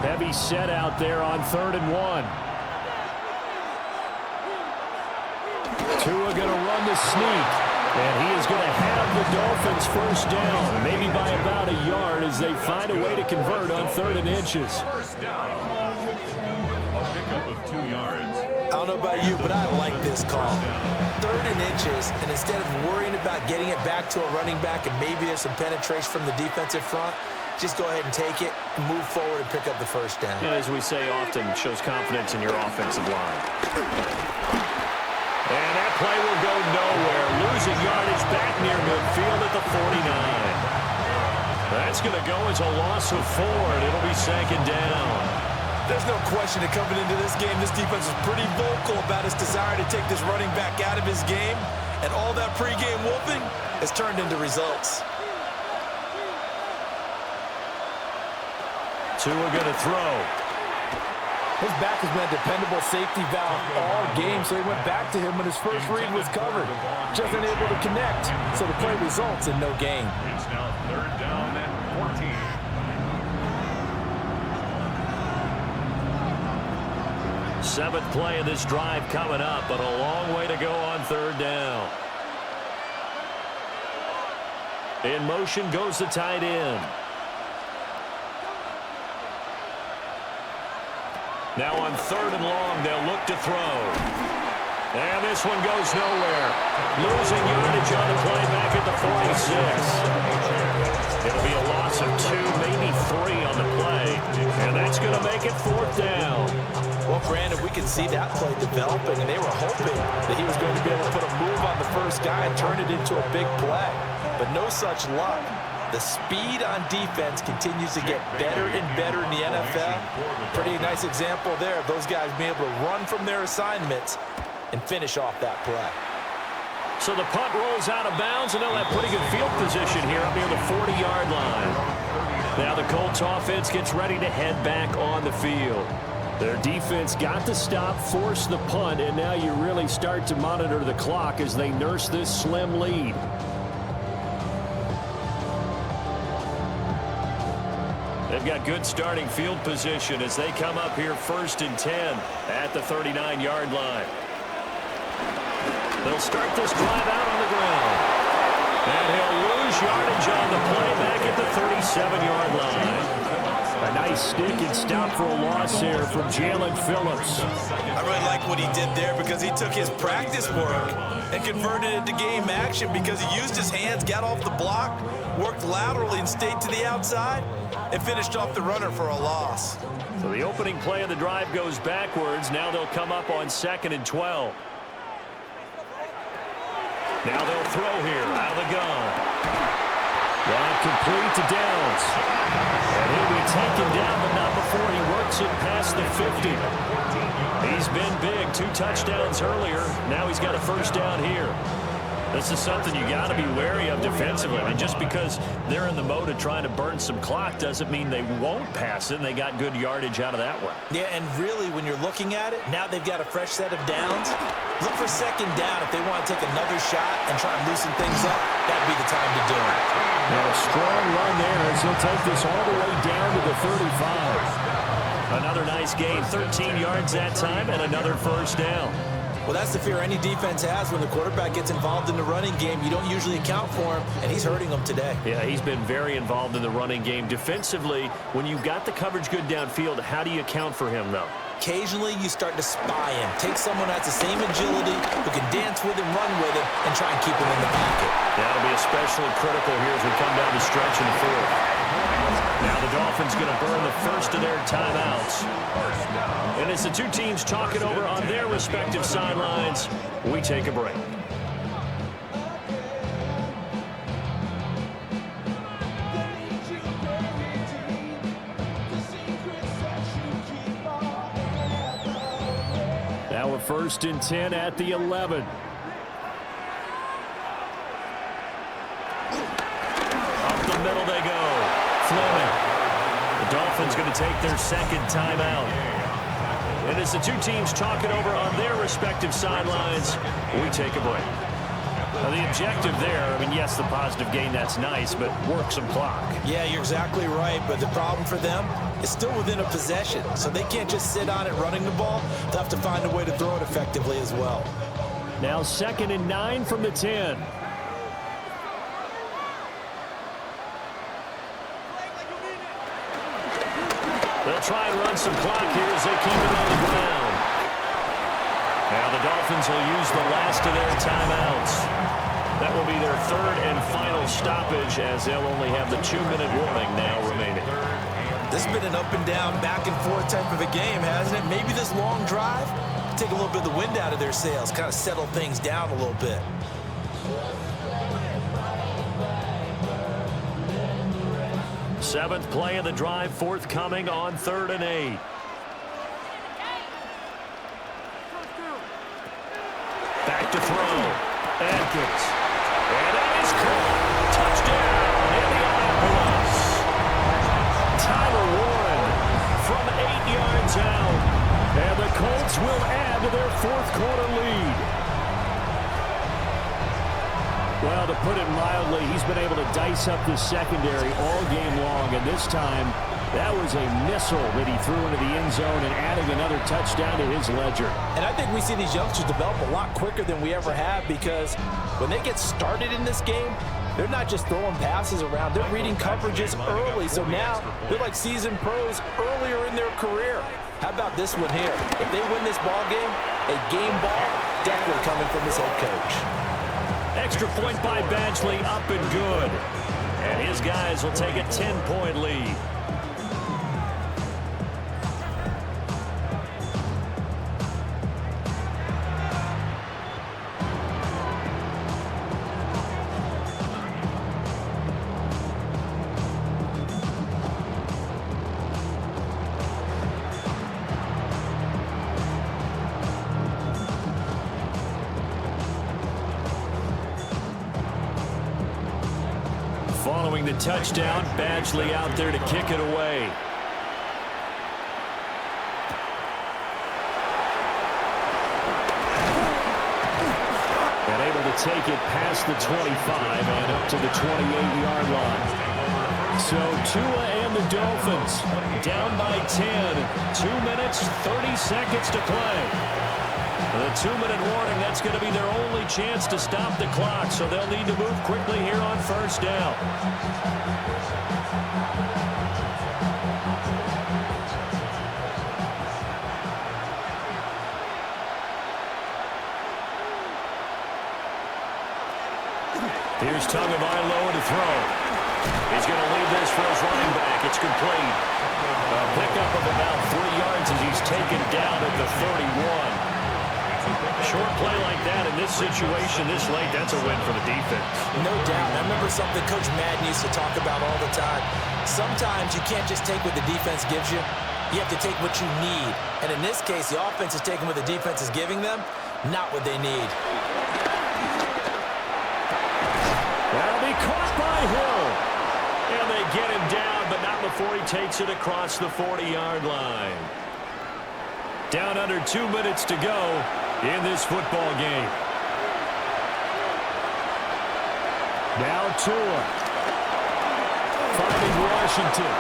Heavy set out there on 3rd and 1. Tua going to run the sneak. And he is going to have the Dolphins first down, maybe by about a yard as they find a way to convert on 3rd and inches. First down. A pickup of 2 yards. I don't know about you, but I like this call. 3rd and inches, and instead of worrying about getting it back to a running back and maybe there's some penetration from the defensive front, just go ahead and take it, move forward, and pick up the first down. And as we say often, shows confidence in your offensive line. And that play will go nowhere. Losing yardage back near midfield at the 49. That's going to go as a loss of 4, and it'll be 2nd down. There's no question that coming into this game, this defense is pretty vocal about its desire to take this running back out of his game, and all that pregame whooping has turned into results. Tua going to throw. His back has been a dependable safety valve all game, so he went back to him when his first read was covered. Just unable to connect, so the play results in no gain. It's now 3rd down and 14. Seventh play of this drive coming up, but a long way to go on 3rd down. In motion goes the tight end. Now on 3rd and long, they'll look to throw. And this one goes nowhere. Losing yardage on the play back at the 46. It'll be a loss of 2, maybe 3 on the play. And that's going to make it 4th down. Well, Brandon, we could see that play developing, and they were hoping that he was going to be able to put a move on the first guy and turn it into a big play. But no such luck. The speed on defense continues to get better and better in the NFL. Pretty nice example there of those guys being able to run from their assignments and finish off that play. So the punt rolls out of bounds, and they'll have pretty good field position here up near the 40-yard line. Now the Colts offense gets ready to head back on the field. Their defense got the stop, forced the punt, and now you really start to monitor the clock as they nurse this slim lead. They've got good starting field position as they come up here 1st and 10 at the 39-yard line. They'll start this drive out on the ground. And he'll lose yardage on the play back at the 37-yard line. A nice stick and stop for a loss here from Jalen Phillips. I really like what he did there because he took his practice work and converted it to game action because he used his hands, got off the block, worked laterally and stayed to the outside, and finished off the runner for a loss. So the opening play of the drive goes backwards. Now they'll come up on 2nd and 12. Now they'll throw here out of the gun. Not complete to Downs. And he'll be taken down, but not before he works it past the 50. He's been big. 2 touchdowns earlier. Now he's got a 1st down here. This is something you got to be wary of defensively. I mean, just because they're in the mode of trying to burn some clock doesn't mean they won't pass it, and they got good yardage out of that one. Yeah, and really, when you're looking at it, now they've got a fresh set of downs. Look for 2nd down if they want to take another shot and try and loosen things up. That'd be the time to do it. Now a strong run there as he'll take this all the way down to the 35. Another nice gain, 13 yards that time, and another 1st down. Well, that's the fear any defense has when the quarterback gets involved in the running game. You don't usually account for him, and he's hurting them today. Yeah, he's been very involved in the running game. Defensively, when you've got the coverage good downfield, how do you account for him, though? Occasionally, you start to spy him. Take someone that's the same agility, who can dance with him, run with him, and try and keep him in the pocket. That'll be especially critical here as we come down the stretch in the 4th. Now the Dolphins going to burn the first of their timeouts. And as the two teams talk it over on their respective sidelines, we take a break. Now a 1st and 10 at the 11. Up the middle they go. Fleming. The Dolphins going to take their 2nd timeout. And as the two teams talk it over on their respective sidelines, we take a break. Now the objective there, I mean, yes, the positive gain, that's nice, but work some clock. Yeah, you're exactly right, but the problem for them is still within a possession, so they can't just sit on it running the ball. They'll have to find a way to throw it effectively as well. Now 2nd and 9 from the 10. They'll try and run some clock here as they keep it on the ground. Now the Dolphins will use the last of their timeouts. That will be their 3rd and final stoppage as they'll only have the 2-minute warning now remaining. This has been an up and down, back and forth type of a game, hasn't it? Maybe this long drive take a little bit of the wind out of their sails, kind of settle things down a little bit. Seventh play of the drive forthcoming on 3rd and 8. Back to throw. Atkins. And that is caught. Touchdown, Indianapolis. Tyler Warren from 8 yards out fourth quarter lead. Well, to put it mildly, he's been able to dice up this secondary all game long, and this time that was a missile that he threw into the end zone and adding another touchdown to his ledger. And I think we see these youngsters develop a lot quicker than we ever have, because when they get started in this game, they're not just throwing passes around. They're reading coverages early. So now they're like seasoned pros earlier in their career. How about this one here? If they win this ball game, a game ball definitely coming from his head coach. Extra point by Badgley, up and good. And his guys will take a 10-point lead. Following the touchdown, Badgley out there to kick it away. And able to take it past the 25 and up to the 28-yard line. So Tua and the Dolphins down by 10. 2 minutes, 30 seconds to play. The 2-minute warning, that's going to be their only chance to stop the clock, so they'll need to move quickly here on first down. Here's Tagovailoa to throw. He's going to leave this for his running back. It's complete. A pickup of about 3 yards as he's taken down at the 31. Short play like that in this situation this late, that's a win for the defense. No doubt. I remember something Coach Madden used to talk about all the time. Sometimes you can't just take what the defense gives you. You have to take what you need. And in this case, the offense is taking what the defense is giving them, not what they need. That'll be caught by Hill. And they get him down, but not before he takes it across the 40-yard line. Down under 2 minutes to go in this football game. Now Tua finding Washington.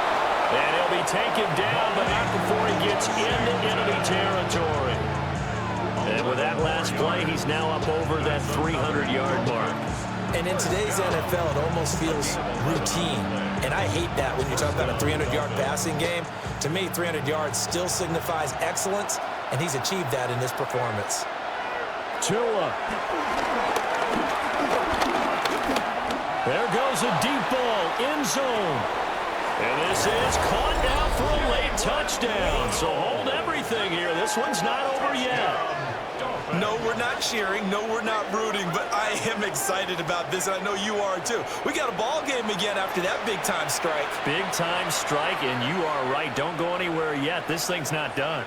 And he'll be taken down, but not before he gets into enemy territory. And with that last play, he's now up over that 300-yard mark. And in today's NFL, it almost feels routine. And I hate that when you talk about a 300-yard passing game. To me, 300 yards still signifies excellence, and he's achieved that in this performance. Tua. There goes a deep ball, end zone. And this is caught down for a late touchdown. So hold everything here. This one's not over yet. No, we're not cheering. No, we're not rooting. But I am excited about this, and I know you are too. We got a ball game again after that big-time strike. Big-time strike, and you are right. Don't go anywhere yet. This thing's not done.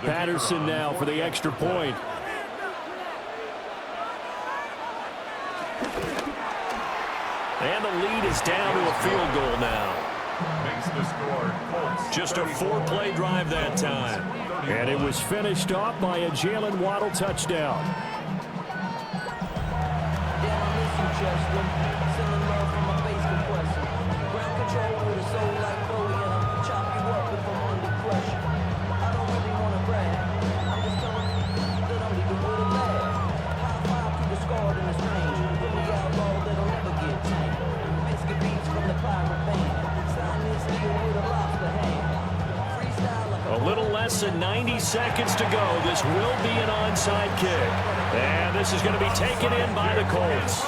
Patterson now for the extra point. And the lead is down to a field goal now. Makes the score Colts. Just a 4-play drive that time. And it was finished off by a Jalen Waddle touchdown. A little less than 90 seconds to go. This will be an onside kick. And this is going to be taken in by the Colts.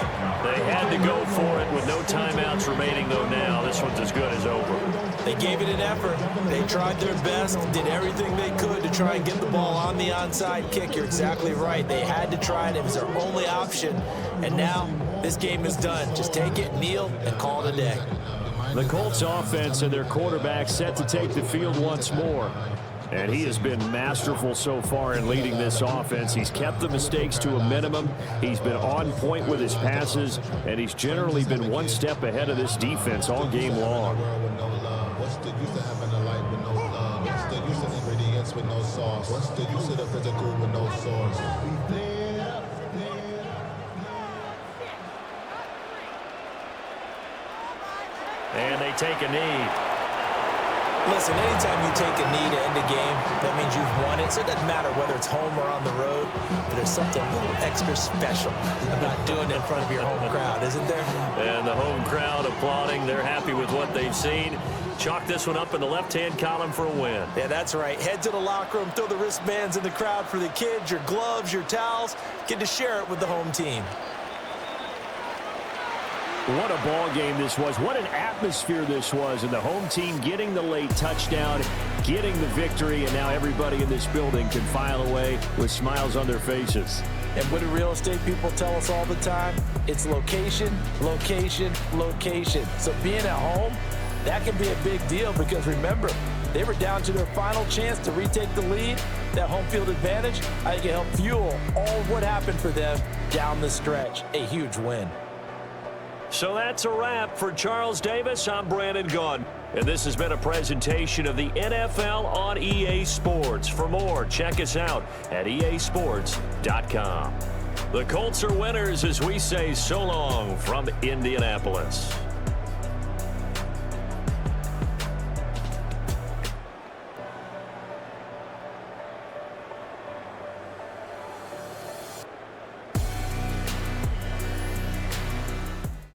They had to go for it with no timeouts remaining, though now this one's as good as over. They gave it an effort. They tried their best, did everything they could to try and get the ball on the onside kick. You're exactly right. They had to try it. It was their only option. And now this game is done. Just take it, kneel, and call it a day. The Colts offense and their quarterback set to take the field once more. And he has been masterful so far in leading this offense. He's kept the mistakes to a minimum. He's been on point with his passes, and he's generally been one step ahead of this defense all game long. sauce. What's the use of the physical with no sauce? And they take a knee. Listen, anytime you take a knee to end a game, that means you've won it. So it doesn't matter whether it's home or on the road, but there's something a little extra special about doing it in front of your home crowd, isn't there? And the home crowd applauding. They're happy with what they've seen. Chalk this one up in the left-hand column for a win. Yeah, that's right. Head to the locker room, throw the wristbands in the crowd for the kids, your gloves, your towels. Get to share it with the home team. What a ball game this was. What an atmosphere this was. And the home team getting the late touchdown, getting the victory, and now everybody in this building can file away with smiles on their faces. And what do real estate people tell us all the time? It's location, location, location. So being at home, that can be a big deal because remember, they were down to their final chance to retake the lead. That home field advantage, I think it helped fuel all what happened for them down the stretch. A huge win. So that's a wrap for Charles Davis. I'm Brandon Gaudin, and this has been a presentation of the NFL on EA Sports. For more, check us out at easports.com. The Colts are winners as we say so long from Indianapolis.